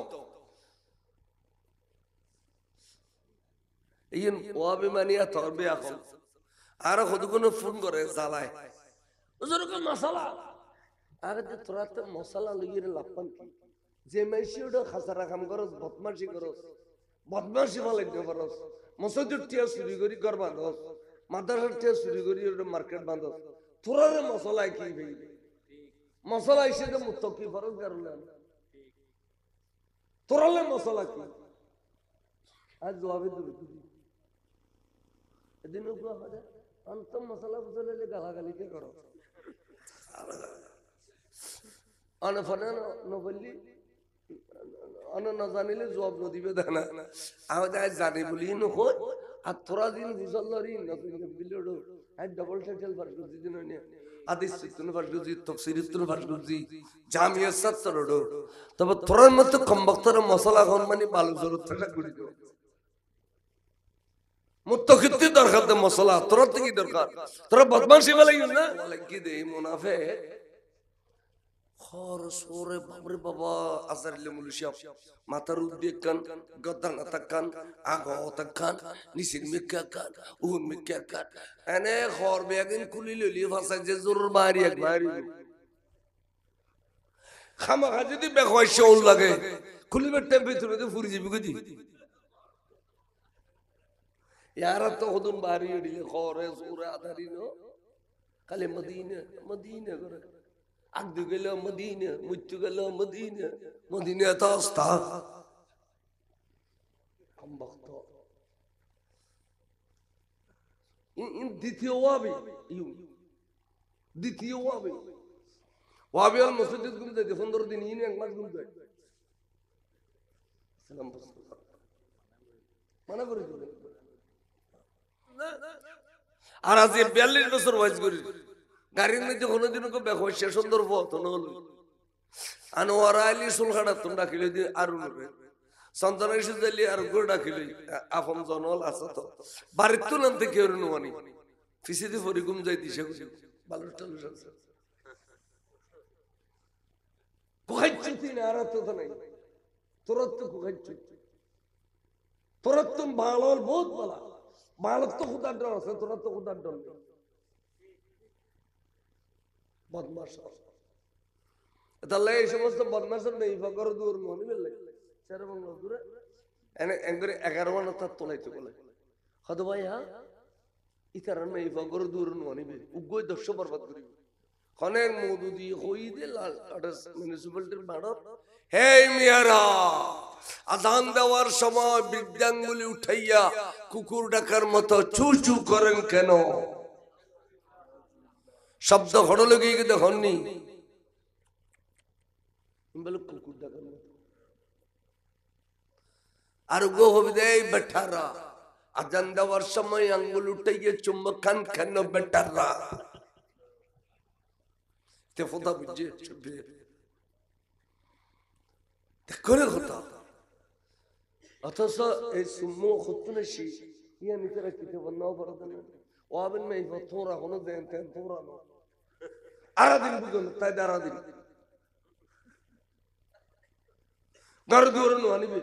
ইন ওয়াবিমানিয়া তরবে এখন আর কতগুলো ফোন করে জ্বালায় ওজোর কোন মশলা আগে তো তোরাতে মশলা লাগিয়ে লাপান কি যে মাইসি ওটা খাসারা কাম করস বদমাশি ভালো লাগতে পারস মসজিদ টিয়া চুরি করি ঘর বাঁধস মাদ্রাসার টিয়া চুরি করি ওটা মার্কেট বাঁধস তোরারে মশলায় কি ভাই মশলা হিসেবে মুত্তকি ফরজ করলে তোরালে মশলা কি আজ জবাবে দিবি এদিন ওগুলো হবে অন্তম মশলা বুঝলে গালাগালি কে করো অনফনে নবলি অন না জানিলে জবাব নদিবে দেনা আমাদের আজ জানি বলি নকই আর তোরা দিন বুঝলরি নতুন বিলড়ো আজ ডাবল টাইটেল পাস করতে দিন না হাদিস তুন পাস করতে তাফসীর তুন পাস করতে জামিয়া সত্তরড়ো তবে তোরার মত কম বক্তর মশলা কোন মানে ভালো জরুরত থাকা গুড়ি দাও মুত্তাকিত্তি দরকার দে মশলা তোর কি দরকার তোরা বদমাশি বেলাই না বলে কি দে মুনাফে খর সোরে বাবরে বাবা আজারিলে মুলুশিয়া মাথার উদ্দে কান গদ্দান আতাকান আগো তাকান নিসির মিক্কা কান উন মিক্কা কান এনে খর বেগিন কুলি ললি ভাষা যে জোর মারি এক মারি খামা যদি বেখয়শে ওল লাগে খুলিবে টেম্পারেচারে ফুরি যাবি গদি यारा तो खुदुन बारी डिले खोरे सूरे आधारी नो कले मदीना मदीना करे अगदु गेलो मदीना मुच्चु गेलो मदीना मदीना तास्ता हम बख्तो इन द्वितीय वाबी यू द्वितीय वाबी वाबी अल मस्जिद गुम जाए 15 दिन इन एक मास गुम जाए सलाम बस माना करे আর আজ 42 বছর বয়স করি গাড়ির মধ্যে কোনোদিনও কেউ দেখো সে সুন্দর পথ হলো আনোয়ার আলী সুলখানা তুমি ডাকিলে দিয়ে আর সন্তান এসে দিলি আর গো ডাকিলে আপন জনল আছে তো বাড়ির তো নামতে কেউ নুয়ানি ফিসিতে ফরিগুম যাই দিছে বালুর টালুর আছে কোহাইছি না আর তো নাই তোর তো কোহাইছি তোর তো ভালো বহুত ভালো মালক তো খুদার ডর আছে তোরা তো খুদার ডর নেই বদমাশ তাহলে এই সমস্ত বদমাশের নেই ফকর দূর মনে বেলে চার বাংলা দূরে এনে একবারে 11 মান তার তোলাইতে বলে হদ ভাই হ্যাঁ ই কারণে এই ফকর দূর মনে বে উগ্গই দর্শ বরবাদ করিবে খনের মওদুদি কই দে লাল আটাস মিউনিসিপালিটির বাড়র হে মিয়ারা আজান দেওয়ার সময় বিদ্যাঙ্গুলি উঠাইয়া কুকুর ডাকার মতো চু চু করেন কেন শব্দ হড়লে গিয়ে দেখননি বলে কুকুর ডাকার মতো আর গো হবে দেই বেটারা আজান দেওয়ার সময় আঙ্গুল উঠাইয়া চুম্বক খান কেন বেটারা তে ফোটা বুঝে চুপে করে কথা অথচ এই সুম্মু খুতুনশি ইয়া নিতরা কিতে বন্নাও পরদন ওয়াবেন মে ফতোরা হলো দেন তেন তোরা নো আরাদিন বুঝল তাই দারাদিন গরদুরন আনিবে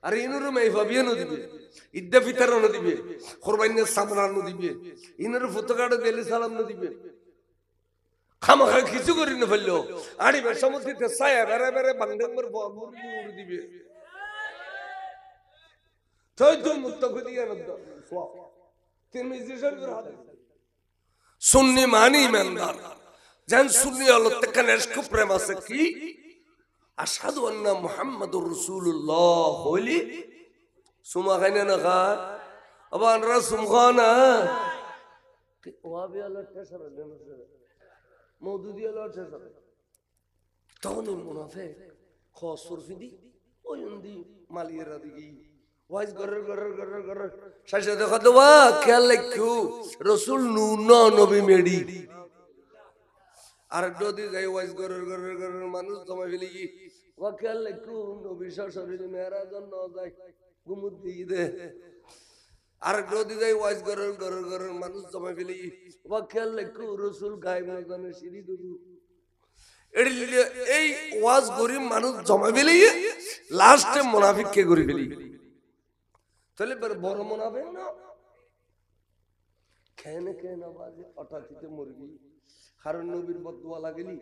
আর ইনুর মে ফাবিয়ানো দিবে ইদ্দা ফিতরন দিবে কুরবানির সামরানো দিবে ইনুর ফুতকাড় দেলি সালাম দিবে খামাখা কিছু করি না ফেললো আড়িবে সমুদ্রতে ছায়া বেড়ে বেড়ে বান্ডেঙ্গর মুরগি উড়ে দিবে সুন্নি মানি ইমানদার জান সুন্নি হলো তেখানে ইশক প্রেম আছে কি আশহাদু আন্না মুহাম্মাদুর রাসূলুল্লাহ বলি সুমা খাইনা না খা আবার রা সুমখানা ওয়াবি আল্লাহ টেসার দেন মওদুদি আল্লাহ টেসার তখন মুনাফিক খসর ফিদি ওয়ন্দি মালিয়ারা দিগি ওয়াইজ গরর গরর গরর গরর শাশা দেখো তো ওয়া খেয়াল রাখো রাসূল নূনা নবী মেডি আর যদি যাই ওয়াইজ গরর গরর গরর মানুষ জমা ফেলি কি ওয়া খেয়াল রাখো নবী শাশুড়ি মেরাজ ন যায় গুমুদ দিয়ে দে আর যদি যাই ওয়াইজ গরর গরর গরর মানুষ জমা ফেলি ওয়া খেয়াল রাখো রাসূল গায়েব ময়দানে সিঁড়ি দুরু এই ওয়াজ গরিব মানুষ জমা ফেলি লাস্টে মুনাফিক কে গরি ফেলি তাহলে বড় মুনাফিক না খেনে খেনে বাজে অটাতিতে মুরগি হারুন নবীর বদদুয়া লাগেলি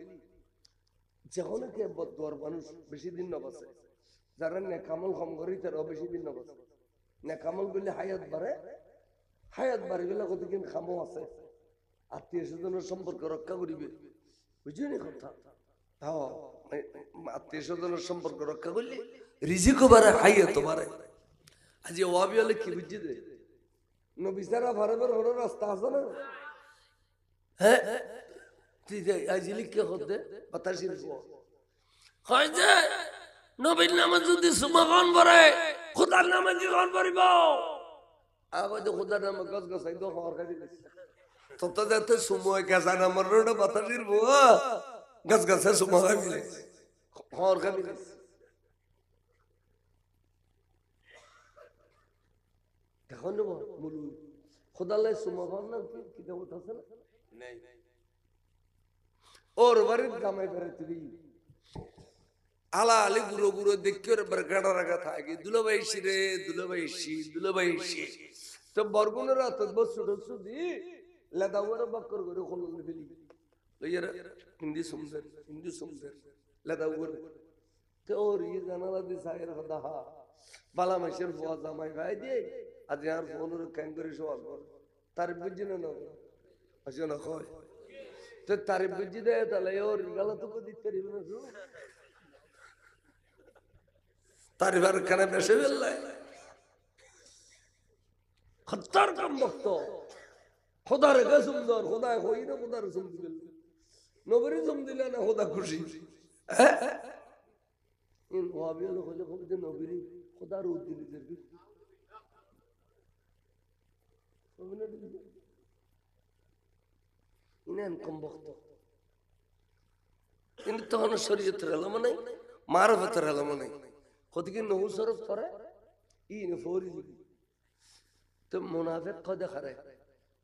যখন কে বদদুয়ার মানুষ বেশি দিন না বাঁচে যারা নেকামল কম করি তারাও বেশি দিন না বাঁচে নেকামল বললে হায়াত বাড়ে গেলে কতদিন খামো আছে আত্মীয় স্বজনের সম্পর্ক রক্ষা করিবে বুঝলি কথা হ্যাঁ আত্মীয় স্বজনের সম্পর্ক রক্ষা করলে রিজিকও বাড়ে হায়াত বাড়ে আজ ওয়াবি হলে কি বুঝছি দে নবী সারা ভারতের হলো রাস্তা আছে না হ্যাঁ আইজিলি কে হতে বাতাসির হয় যে নবীর নামে যদি সুমাগন ভরে খোদার নামে জীবন ভরিব আগে তো খোদার নামে গছ গছাই তো খবর খাই দিলে তত যাতে সময় গেছা নামের রোডে বাতাসির বুয়া গছ গছে সময় খাই দিলে খবর খাই দিলে এখন মুলু খোদাল্লাই সুমা ভাবনা কি দেবত আছে না নাই ওর বাড়ির গামে বেড়াতে আলা আলি গুঁড়ো গুঁড়ো দেখি ওর বরগাড়া রাখা থাকে দুলাভাইশি রে দুলাভাইশি তো বরগুনের রাত বসু ঢসু দি লেদা ওরা বাক্কর করে খোলন ফেলি লইয়ার হিন্দি সুন্দর লেদা ওরা তো ওর ইয়ে জানালা দি সাইর হদা হা বালা মাসের ফোয়া জামাই ভাই দিয়ে আজ আর ফোন ওর ক্যাং করে সব তার বুঝি না আসে না কয় তো তার বুঝি দেয় তাহলে ওর গালা তো দিতে পারিব না তারিবার খানে বেসে ফেললাই খত্তার কাম ভক্ত খোদার গে সুন্দর খোদায় হই না খোদার সুম দিল নবরি সুম দিলে না খোদা খুশি ইন ওয়াবি হলো খোদা খোদা নবরি খোদার উদ্দিলি দেবি ইনান কম ভক্ত কিন্তু তখন শরীয়তের এলাম নাই মারফতের এলাম নাই কতদিন নহু সরফ করে ইন ফৌরি তো মুনাফিক কদে খারে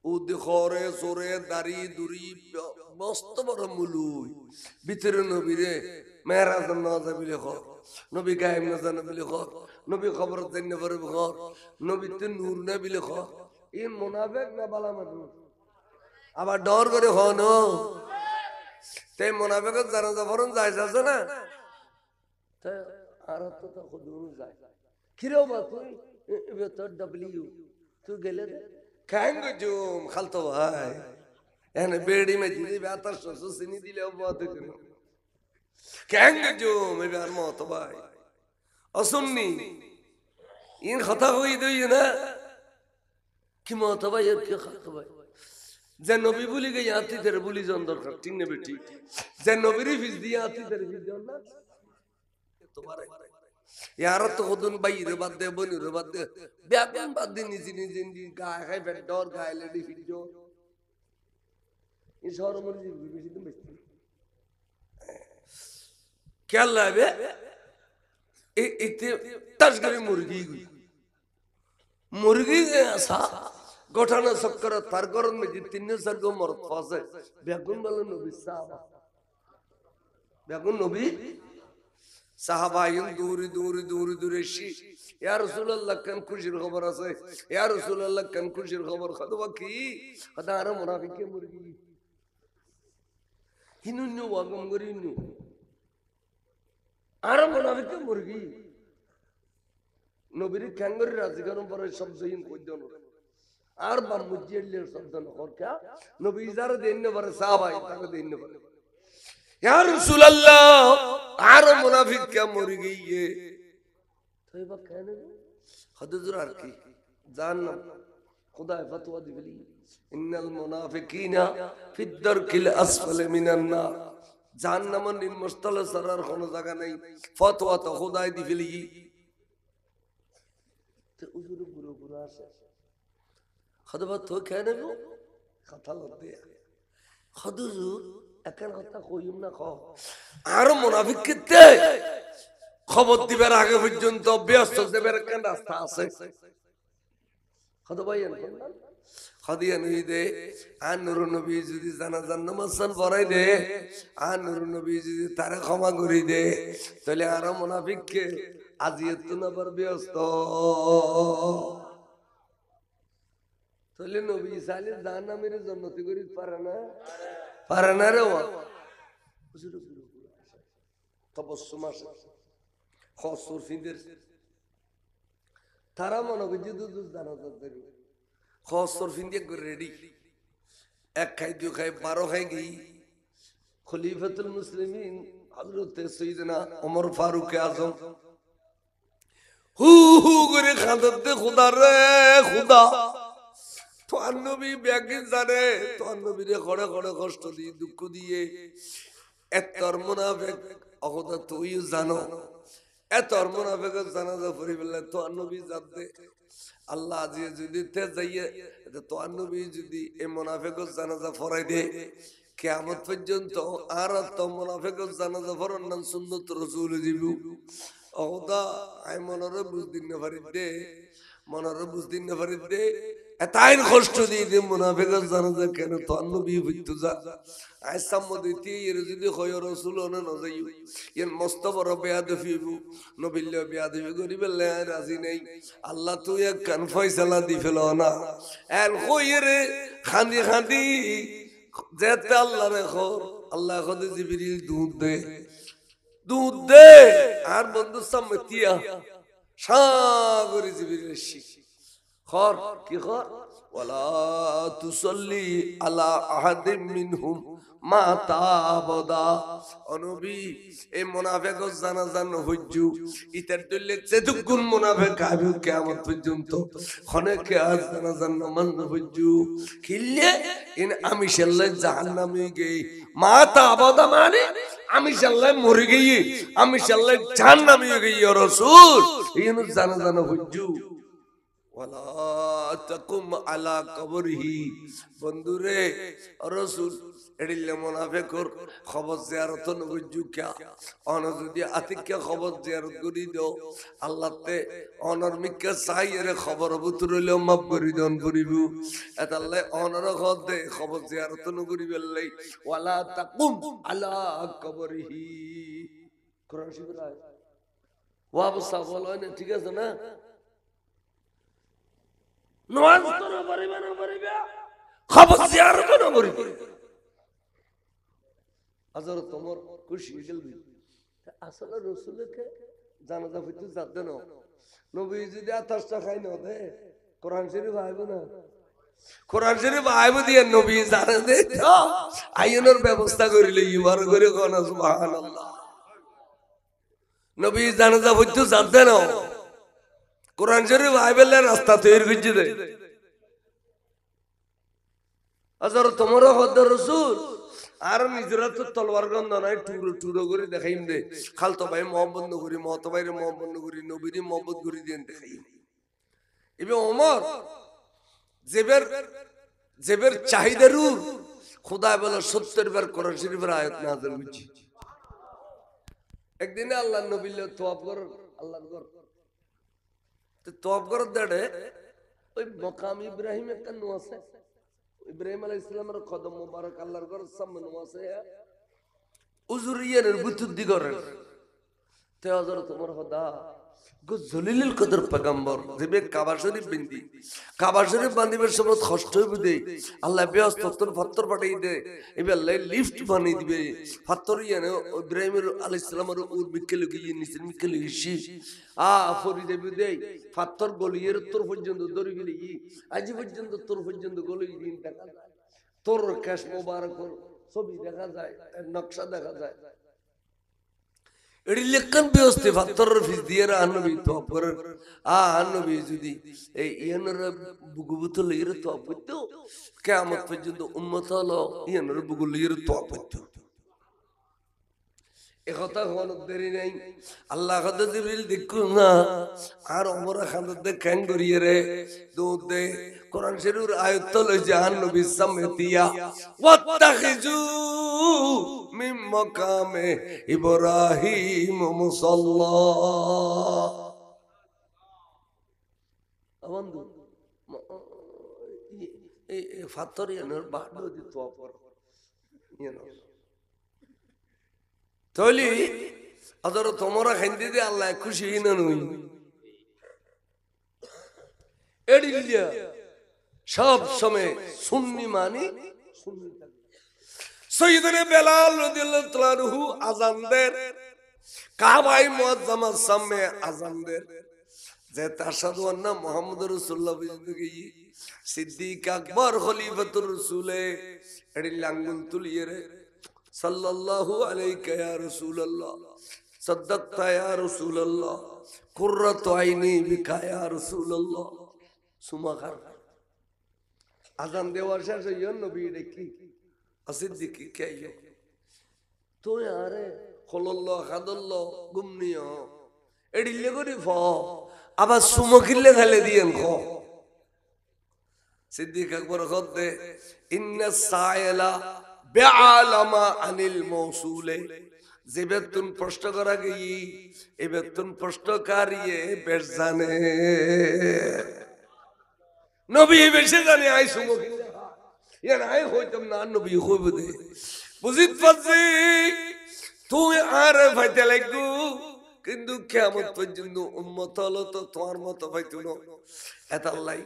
উদ খরে সরে দাড়ি দুরি মস্ত বড় মুলুই ভিতরে নবীরে মেরাজ নাজা বিলে খর নবী গায়েব না জানা বিলে খর নবী খবর দেন পরে খর নবী তে নূর না বিলে খর ইন মুনাফিক না বালা মানুষ আবার ডর করে হন তে মুনাফিকের জানাজা ফরন যাইছে আছে না তে আর তো তো খুদুন যায় কিরে বা তুই ভেতর ডব্লিউ তুই গেলে খাঙ্গ জুম খালতো ভাই এনে বেড়ি মে দিদি বাতার সসু সিনি দিলে বহুত করে খাঙ্গ জুম এবার মত ভাই অসুন্নি ইন কথা কই দই না কি মত ভাই এর কি কথা ভাই যে নবী বলি গে আতি তেরে বলি জন দরকার ঠিক না বেটি যে নবীর ফিস দিয়া আতি তেরে ফিস জন না তোমারে यार तो खुदन भाई रे बात दे बनी रे बात दे ब्यागन बात दे निजी निजी गाय है बेट डोर गाय लेडी फिर जो इस और मर्जी बेसी तुम बेचती क्या लावे इतने तस्करी मुर्गी के ऐसा गोठाना सक्कर तारकरन में जितने सरगो मरत फासे ब्यागन वाला नबी साहब ब्यागन नबी সাহাবায়ুন দূরে শি ইয়া রাসূলুল্লাহ কান খুশির খবর আছে ইয়া রাসূলুল্লাহ কান খুশির খবর খদবা কি খদা আর মুনাফিকে মুরগি হিনুন্নু ওয়াগম গরিনু আর মুনাফিকে মুরগি নবীর কাঙ্গরি রাজি করন পরে শব্দ হিন কইদন আর বা মুজিলের শব্দ নকর কা নবী যারা দেন পরে সাহাবাই তাকে দেন পরে या रसूल अल्लाह आर मुनाफिक क्या मर गई है तो ये बात कहने खुद जुरार की जानना खुदा फतवा दी बली इन्नल मुनाफिकीना फी दरकिल असफल मिनन नार जानना मन इन मुस्तल सरर कोनो जगह नहीं फतवा तो खुदा दी बली तो उजुर गुरु से खुद बात तो कहने को कथा लगती है खुद এখন কথা কইম না কও আর মুনাফিক কিতে খবর দিবার আগে পর্যন্ত ব্যস্ত দেবের কেন রাস্তা আছে খোদা ভাইয়েন খদিয়া নই দে আর নূর নবী যদি জানাজার নামাজ পড়াই দে আর নূর নবী যদি তারে ক্ষমা করি দে তাহলে আর মুনাফিককে আজিয়ত না পর ব্যস্ত তাহলে নবী সালের জাহান্নামের জান্নাতি করি পারে না পারে রে ওয়া হুজুর তবসুম আসে খসুর ফিন্দের তারা মনে করে দুধ জানাজা দেরি খসুর ফিন্দে করে রেডি এক খাই দুই খাই 12 খাই গই খলিফাতুল মুসলিমিন হযরত সাইয়েদনা ওমর ফারুক আজম হু হু করে খাদতে খোদা রে খোদা তো নবী ব্যাগিন জানে তো নবীরে খড়ে খড়ে কষ্ট দিয়ে দুঃখ দিয়ে এতর মুনাফিক অখোদা তুই জানো এতর মুনাফিকের জানাজা পড়ি বললে তো নবী জানতে আল্লাহ আজি যদি তে যাইয়ে তো নবী যদি এই মুনাফিকের জানাজা পড়াই দে কিয়ামত পর্যন্ত আর তো মুনাফিকের জানাজা পড়ার নাম সুন্নাত রাসূল জিবু অখোদা আই মনরে বুঝদিন না পারি দে মনের বুঝদিন না পারি দে এতাইন কষ্ট দিয়ে দে মুনাফিকের জানা যা কেন তো নবী হইতো যা আই সাম্মদিতি এর যদি হয় রাসূল না নজাইও এর মস্ত বড় বেয়াদফিবু নবিল্লা বেয়াদফি করিবেলে রাজি নাই আল্লাহ তুই এক কান ফয়সালা দি ফেলো না এল কইরে খান্দি খান্দি যেতে আল্লাহ রে খর আল্লাহ খোদে জিবরিল দুধ দে আর বন্ধু সামতিয়া সাগরে জিবরিল শি খর কি খর ওয়ালা তুসাল্লি আলা আহাদিম মিনহুম মাতা আবাদা অনবী এই মুনাফিক জানাজা নহজ্জু ইতার দলে যেদুগুন মুনাফিক আবু কিয়ামত পর্যন্ত খনেকে আজ জানাজা নামান নহজ্জু খিল্লে ইন আমি শাল্লাহ জাহান্নামে গই মাতা আবাদা মানে আমি শাল্লাহ মরে গই আমি শাল্লাহ জাহান্নামে গই ইয়া রাসূল ইন জানাজা নহজ্জু ওয়ালা তাকুম আলা কবরিহি বন্ধুরে রাসূল এডিলে মুনাফিকর খবর জিয়ারত নবজু কিয়া অন যদি আতিকে খবর জিয়ারত করি দাও আল্লাহতে অনর মিক্কা সাইরে খবর বুতরলে মাফ করি দন করিবু এতাল্লে অনর খদে খবর জিয়ারত নগরি বেলাই ওয়ালা তাকুম আলা কবরিহি কোরআন শরীফের আয়াত ওয়া বসা বলনে ঠিক আছে না নওয়াজ তো না পারিবে খবর জিয়ারত না করিবে আজর তোমার খুশি গেলবি আসলে রাসূলকে জানাজা হইতে যাতে না নবী যদি আতাশটা খাই না দে কোরআন শরীফ আইব না কোরআন শরীফ আইব দিয়ে নবী জানা দে তো আইনের ব্যবস্থা করিলে ইবার করে কোন সুবহানাল্লাহ নবী জানাজা হইতে যাতে না কোরআন শরীফ আইবেলে রাস্তা তৈরি করছে দে আজর তোমার হদ রাসূল আর নিজেরা তো তলোয়ার গন্ধ নাই টুরো করে দেখাইম দে খালতো ভাই মোহাম্মদ নগরী মহতো ভাইরে মোহাম্মদ নগরী নবীরে মোহাম্মদ করি দেন দেখাইম এবে ওমর জেবের চাহিদারু খোদা বলে 70 বার কোরআন শরীফের আয়াত নাযিল হইছে একদিনে আল্লাহ নবী লে তওয়াব কর আল্লাহর ঘর তো তওয়াব কর দেড়ে ওই মাকাম ইব্রাহিম একটা নো আছে ইব্রাহিম আলাইহিস সালামের কদম মোবারক আল্লাহর ঘরের সামনে আছে উজুরিয়ানের বুতুদ্দি করেন তে হযরত তোমার খোদা গো জলিলুল কদর পয়গম্বর যেবে কাবা শরীফ বিন্দি কাবা শরীফ বান্দিবের সময় কষ্ট হইবে দে আল্লাহ বেয়াস তত্তর পাথর পাঠাই দে এবে আল্লাহ লিফট বানাই দিবে পাথর ইয়ানে ইব্রাহিম আলাইহিস সালামের উর বিকেল গিয়ে নিচে বিকেল গিয়ে ফরি দেবে দে পাথর গলিয়ের তোর পর্যন্ত দড়ি গলি আজ পর্যন্ত তোর পর্যন্ত গলি দিন দেখা যায় তোর কেশ মোবারক ছবি দেখা যায় নকশা দেখা যায় এডি লেখান ব্যবস্থা পাথর ফিস দিয়ে আনবি তো পর আনবি যদি এই ইয়ানর বুগুবুত লইর তো আপত্য কিয়ামত পর্যন্ত উম্মত হলো ইয়ানর বুগু লইর তো আপত্য এ কথা হল দেরি নাই আল্লাহ কত জিবরিল দেখু না আর ওমর খান দে কেন করিয়ে রে দুধ দে কোরআন শরীফের আয়াত লই জান নবী সামতিয়া ওয়াত্তাখিজু মিন মাকামে ইব্রাহিম মুসাল্লা বন্ধু এই ফাতর ইয়ানোর বাদ দিত অপর ইয়ানো তলি আদর তোমরা খাইতে দে আল্লাহ খুশি না নই এডিলিয়া সব সময় সুন্নি মানি সুন্নি সাইয়েদনা বেলাল রাদিয়াল্লাহু তাআলা আনহু আযান দেন কাবায়ে মুআজ্জামার সামনে আযান দেন যে তাশহাদু আন্না মুহাম্মাদুর রাসূলুল্লাহ বিজুগি সিদ্দিক আকবর খলিফাতুর রাসূলে এডিল আঙ্গুল তুলিয়ে রে সাল্লাল্লাহু আলাইকা ইয়া রাসূলুল্লাহ সাদ্দাকতা ইয়া রাসূলুল্লাহ কুররাতু আইনি বিকা ইয়া রাসূলুল্লাহ সুমাখার আযান দেওয়ার শেষে ইয়া নবী দেখি সিদ্দিক কে তো আরে খলল্লাহ খাদাল্লাহ গুমনিও এডিলে করি ফ আবার সুমকিলে খালে দিয়েন খ সিদ্দিক আকবর খদে ইন্নাস সাইলা বিআলামা আনিল মাউসুলে যে বেতন প্রশ্ন করা গিয়ে এই বেতন প্রশ্নকারিয়ে বেশ জানে নবী বেশি জানে আই সুমো ইয়ার আই হইতাম না নবী হইব দে বুঝিত পারছি তুই আর ভাইতে লাগু কিন্তু কিয়ামত পর্যন্ত উম্মত হলো তো তোমার মতো পাইতো না এতাল্লাই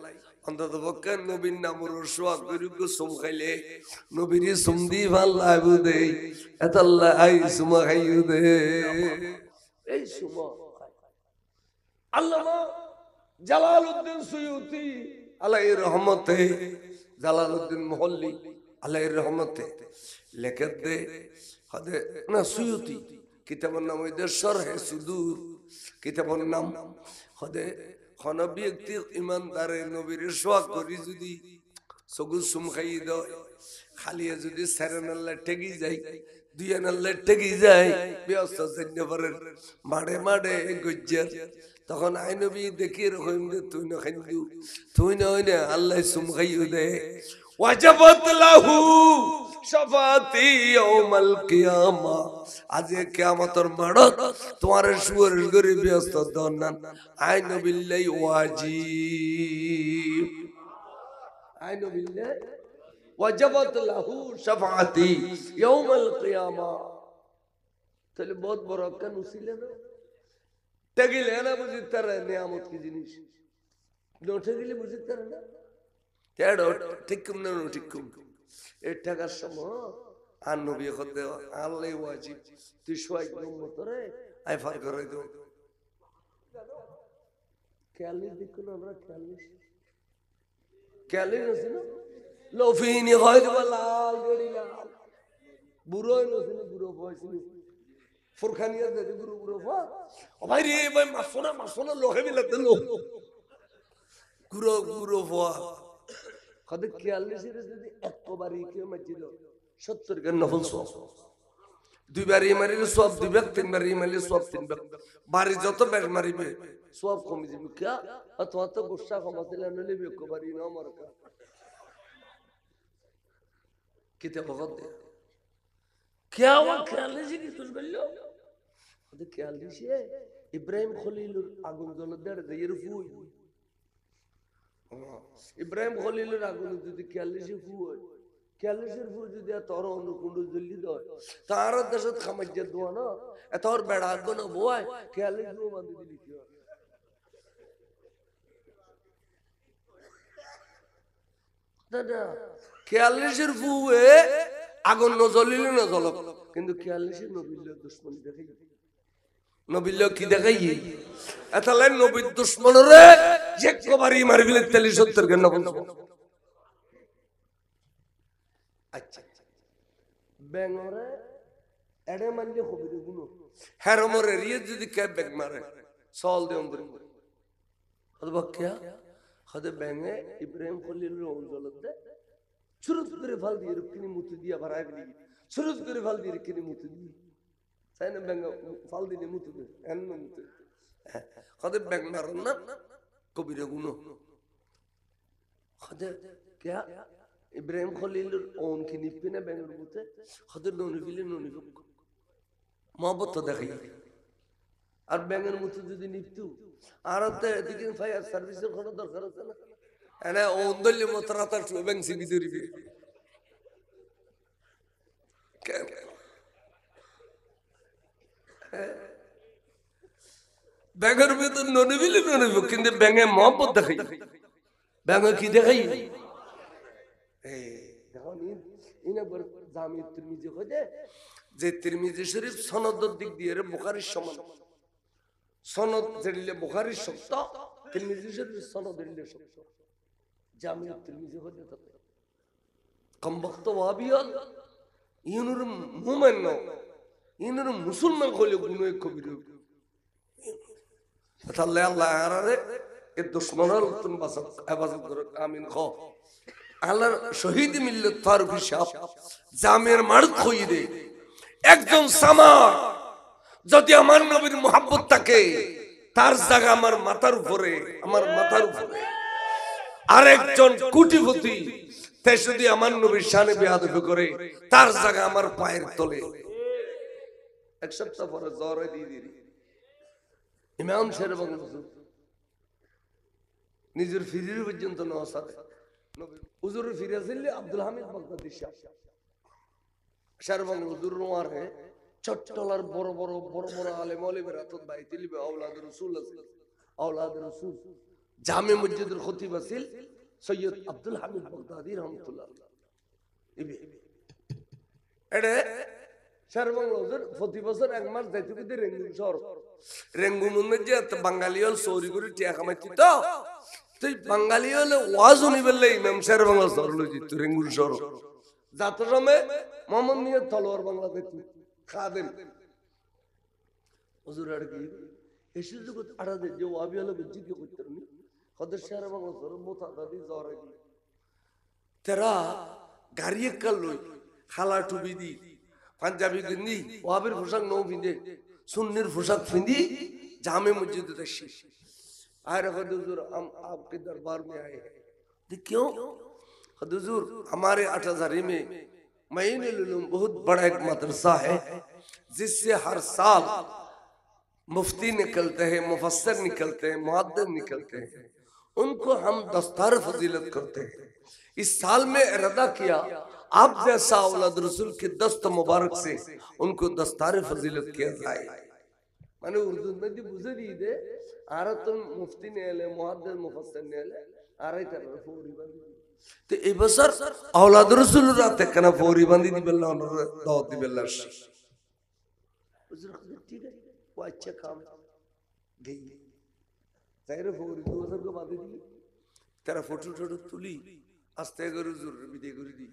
অন্তত পক্ষে নবীর নামর সোয়া গরিব সুম খাইলে নবীর সুম দি ভাল লাগু দে এতাল্লাই আই সুমা খাইউ দে এই সুমা আল্লামা জালালউদ্দিন সুয়ুতি আলাইহির রহমতে জালালউদ্দিন মুহল্লি আলাইহির রহমতে লেখত দে হদে না সুয়ুতি কিতাবের নাম হইতে শরহে সুদূর কিতাবের নাম হদে কোন ব্যক্তি ইমানদারে নবীর সোয়াগ করি যদি সগুল সুম খাই দেয় খালিয়ে যদি সেরেনাল্লা টেগি যায় দুইয়ানাল্লা টেগি যায় ব্যস্ত সৈন্যবরের মাড়ে মাড়ে গজ্জার তখন আই নবী দেখি রকম যে তুই না খাইন্দু তুই না হই না আল্লাহ সুম খাইও দে ওয়াজাবাত লাহু শাফাতি ইয়াউমাল কিয়ামা আজকে কিয়ামতের মাড়ত তোমার সুয়ারের গরি ব্যস্ত দন্নান আই নবিল্লাহি ওয়াজিব আই নবিল্লাহি ওয়াজাবাত লাহু শাফাতি ইয়াউমাল কিয়ামা তাহলে বহুত বড় কেন উসিলে না টেগিলে না বুঝি তার নিয়ামত কি জিনিস নোটে গেলে বুঝি তার না তেড়ো ঠিক না ঠিক এই টাকার সময় আর নবী হতে আল্লাহ ওয়াজিব তুই সোয়াই উম্মত রে আই ফার করে দাও ক্যালিস দেখুন আমরা ক্যালিস আছে না লফিনি হয় দেবা লাল গড়ি লাল বুড়ো নছিল বুড়ো বয়সনি ফুরখানিয়া দে বুড়ো বুড়ো ও ভাই রে ভাই মাসোনা লোহে মিলাতে লো গুরো গুরো ফা কত ৪৪ এর যদি একবারই কেউ মাজিল ৭০ গান নফল সওয়াব দুইবারই মারিলে সওয়াব দুই ভাগ তিনবারই মারিলে সওয়াব তিন ভাগ বাড়ি যত বেশ মারিবে সওয়াব কমে যাবে কিয়া অথবা তো গুসা কমাতে নলে একবারই না মারকা কিতে ভগত দে কিয়া ও ৪৪ কি তুল বললো তো ৪৪ ইব্রাহিম খলিলুর আগুন জ্বলে দেড় দেয়ের ফুই ইব্রাহিম খলিলের আগুন যদি ৪৪ ফু হয় ৪৪ ফু যদি তোর অনুকুণ্ড জ্বলি দেয় তার দেশত খামাজ্জা দোয়া না তোর বেড়া আগুন বয় ৪৪ ফু বাঁধি দিলি কি দাদা ৪৪ ফু আগুন ন জ্বলিলে না জ্বলক কিন্তু ৪৪ নবীর দুশ্মনী দেখাই নবীর কি দেখাই এতালে নবীর দুশ্মনরে একবারই মারবিলে ৪০ গান নবল আচ্ছা বেঙ্গরে এডে মানলে কবির গুলো হেরমরে রিয়ে যদি কে বেগ মারে সল দে অন্তর হদবা কিয়া হদে বেঙ্গে ইব্রাহিম খলিলের অঞ্চলত দে সুরত করে ফাল দিয়ে রুকিনি মুতি দিয়া ভরায় গলি সুরত করে ফাল দিয়ে রুকিনি মুতি দি সাইনে বেঙ্গ ফাল দিলে মুতি দে এন মুতি হদে বেগ মারন না কবির গুলো হদে কিয়া ইব্রাহিম খলিলের ওন কি নিপিনে বেঙ্গর মুতে হদে ননিবিলে ননিবক মহব্বত দেখাই আর ব্যাঙের মতো যদি নিপতু আর এদিকে ফায়ার সার্ভিসের কোনো দরকার আছে না এনে ওন্দল্য মতো রাতার ব্যাং সিবি ধরিবে ব্যাঙের ভিতর ননিবিলে ননিব কিন্তু ব্যাঙে মহব্বত দেখাই ব্যাঙে কি দেখাই দেখুন ইনবার জামি তিরমিজি হয়ে যে তিরমিজি শরীফ সনদের দিক দিয়ে বুখারীর সমান সনদ যেলে বুখারীর শব্দ তিরমিজি শরীফ সনদ দিলে শব্দ জামি তিরমিজি হয়ে থাকে কম বক্ত ওয়াবিয়াল ইউনুর মুমিন ন ইউনুর মুসলমান হলে গুনাহ কবিরা তাহলে আল্লাহ আরারে এ দুশমনের উত্তম বাসক ইবাদত করে আমিন খ আল্লাহর শহীদ মিল্লাত ফারুক সাহেব জামের মার্ক হই দে একজন সামার যদি আমার নবীর মোহাব্বত থাকে তার জায়গা আমার মাথার উপরে আর একজন কোটিপতি তে যদি আমার নবীর শানে বেয়াদবি করে তার জায়গা আমার পায়ের তলে এক সপ্তাহ পরে জ্বর দিয়ে দিই ইমাম শের বাংলা হুজুর নিজের ফিরির পর্যন্ত নসারে হুজুরের ফিরে আসলে আব্দুল হামিদ বাগদাদি শের বাংলা হুজুর নোয়ারে চট্টলার বড় বড় বড় বড় আলেম আলিমের হাতত বাইতে লিবে আওলাদ রাসূল আছে আওলাদ রাসূল জামে মসজিদের খতিব আছিল সৈয়দ আব্দুল হামিদ বাগদাদি রহমাতুল্লাহ ইবে এডে শের বাংলা হুজুর প্রতি বছর এক মাস যাইতে গিয়ে রেঙ্গুন শহর রেঙ্গুন মধ্যে বাঙালি হল চৌরি করে টিয়া কামাইতি তো তুই বাঙালি হলে ওয়াজ উনি বললে ইমাম শের বাংলা শহর লই যেত রেঙ্গুন শহর যাত্রা সময় মোহাম্মদ নিয়ে তলোয়ার বাংলা দেখি খাদেন হুজুর আর কি এসে জগৎ আড়াদে যে ওয়াবি হলে বুঝি কি করতে নি খদের শের বাংলা শহর মোতা দাদি জ্বর কি তেরা গাড়ি কাল লই খালা টুবি দি পাঞ্জাবি গিন্দি ওয়াবির পোশাক নৌ পিঁধে সুন্নির পোশাক পিঁধি জামে মসজিদে আসি आए हुजूर हम आपके दरबार में आए हैं क्यों हुजूर हमारे 8000 में मईनुल उलूम बहुत बड़ा एक मदरसा है जिससे हर साल मुफ्ती निकलते हैं मुफस्सिर निकलते हैं मुहद्दिस निकलते हैं उनको हम दस्तार फजीलत करते हैं इस साल में इरादा किया आप जैसा औलाद रसूल के दस्त मुबारक से उनको दस्तार फजीलत किया जाए माने उर्दू में दी बुझे दी दे आरा तुम मुफ्ती ने ले मुहद्दिस मुफस्सिर ने ले आरा इधर फौरी बंदी तो ए बसर औलाद रसूल रात कना फौरी बंदी दी बिल्ला और दाऊद दी बिल्ला हुजूर ठीक है वो अच्छा काम गई जाहिर फौरी दो सब को बांधी दी तेरा फोटो फोटो तुली आस्ते कर हुजूर विदे कर दी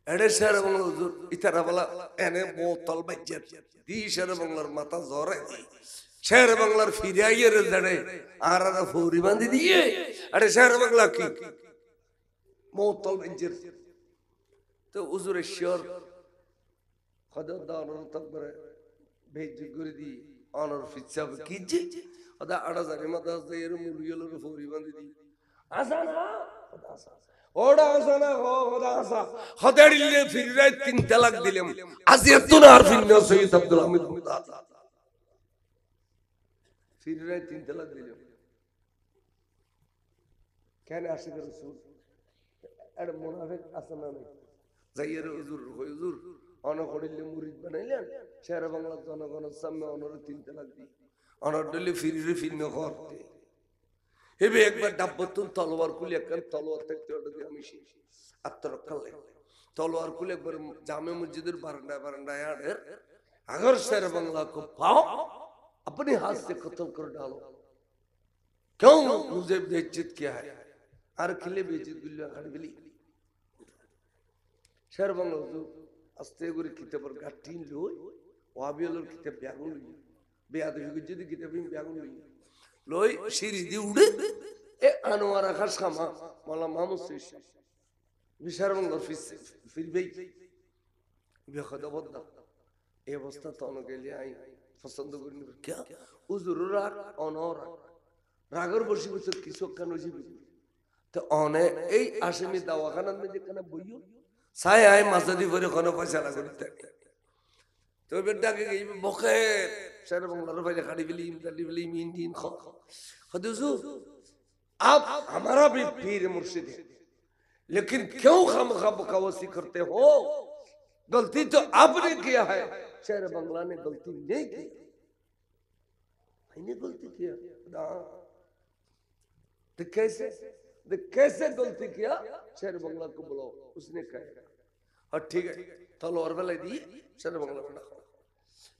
एडे শের বাংলা হুজুর ইতারা বলা এনে বোতল বাজ্জাত দি শের বাংলার মাথা জ্বরে শের বাংলার ফিরাইয়ের জড়ে আরারা ফৌরি বাঁধি দিয়ে আরে শের বাংলা কি বোতল বাজ্জাত তো হুজুরের শির খোদা দাওয়ার তকবরে ভেজ করে দি অনর ফিসাব কিজি ওদা আড়া জারে মাথা দেয়ের মুরিয়লের ফৌরি বাঁধি দি আসানা খোদা আসা ওড়া আসানা খোদা আসা খোদাড়িলে ফিরে 3 তালাক দিলাম আজিয়াতুন আরফিন সৈয়দ আব্দুল হামিদ বাগদাদি ফিরে 3 তালাক দিলাম কেন আশিক রাসূল এর মুনাফিক আসানা নাই যাইয়ের হুজুর হুজুর অন করিলে মুরিদ বানাইলেন শের বাংলা জনগণের সামনে অনর 3 তালাক দি অনর দিলে ফিরে ফিরনে করতে হেবে একবার ডাব্বতুন তলোয়ার খুলে একখান তলোয়ার থাকতে ওটা দিয়ে আমি আত্মরক্ষা লাগে তলোয়ার খুলে একবার জামে মসজিদের বারান্দায় आड़ेर अगर शेर बांग्ला को पाओ अपने हाथ से खत्म कर डालो क्यों मुझे बेइज्जत किया है আর খিলে বেইজ্জত গুলো খাড়ি বলি शेर बांग्ला তো আস্তে করে কিতাবের গাটিন লই ওয়াবিয়লের কিতাব ব্যাগুন লই বেয়াদবি যদি কিতাবিন ব্যাগুন লই লই সিঁড়ি দিয়ে উড়ে এ আনোয়ারা খাস খামা মালা মামুস বিশার বাংলার ফিরবেই বেখদা বদা এই অবস্থা তো অনেক গেলে আই পছন্দ করি কে হুজুর রাগ অনর রাগর বসি বছর কিছু কেন জীবি তো অনে এই আসামি দাওয়াখানার মধ্যে কেন বইও ছায় আয় মাসাদি করে কোনো পয়সা না করতে তো বেটাকে এই বকে শের বাংলার ভাই খাড়ি বিলি ইমদালি বিলি মিন দিন খ हुजूर आप हमारा भी पीर मुर्शिद है लेकिन क्यों खामखा बकवासी करते हो गलती तो आपने किया है शेर बांग्ला ने गलती नहीं की मैंने गलती किया तो कैसे गलती किया शेर बांग्ला को बुलाओ उसने कहा और ठीक है तलवार वाला दी शेर बांग्ला बना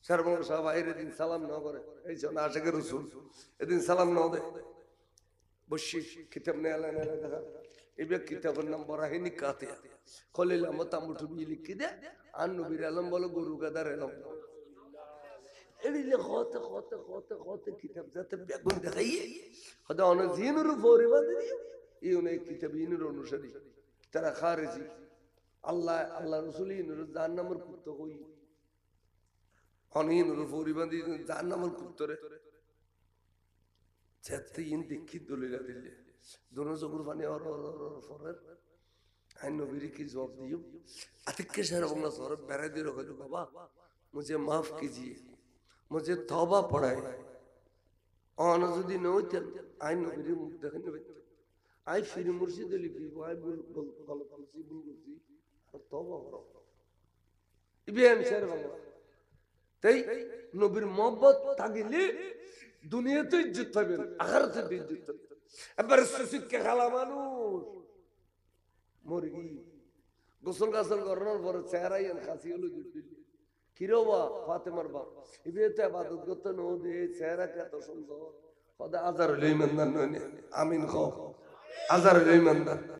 शेर बांग्ला साहब आए दिन सलाम ना करे ऐसा ना आशिक रसूल এদিন সালাম নাও দে বসি কিতাব নে আলা নে দেখা এবে কিতাবের নাম বরাহিনী কাতিয়া খলিল আহমদ তামুটু বি লিখি দে আর নবীর আলম বলো গুরু গাদার আলম এদিলে খতে খতে খতে খতে কিতাব যাতে বেগুন দেখাই খোদা অন জিনুর ফোরি বাদ দি ইউনে কিতাবিনের অনুসারী তারা খারেজি আল্লাহ আল্লাহ রাসূলিনের জাহান্নামের কুত্তা কই অনিনুর ফোরি বাদ দি জাহান্নামের কুত্তরে इन देखी दलिला दिले दोनों जगुर पानी और फरेर आइन नबीरी की जवाब दियो अतिक के शेर बांग्ला शहर बेरा दी रखो बाबा मुझे माफ कीजिए, मुझे तौबा पढ़ाए। और যদি নইতেন আই নবীর মুখ দেখেন আই ফির মুর্শিদ লিখি আই ভুল গলত করছি ভুল করছি আর তওবা করো ইব্রাহিম স্যার বাংলা তাই নবীর মহব্বত থাকিলে দুনিয়াতে ইজ্জত পাবেন আখিরাতে ইজ্জত পাবেন। এবার সুসিককে খালা মানুষ মুরগি গোসল গাসল করানোর পরে চেহারাই খাসি হলো কিরোবা ফাতেমার বাপ ইবেতে ইবাদত করতে নো দে চেহারা কত সুন্দর খোদা আজার হইল ইমানদার নয় আমিন খ আজার হইল ইমানদার।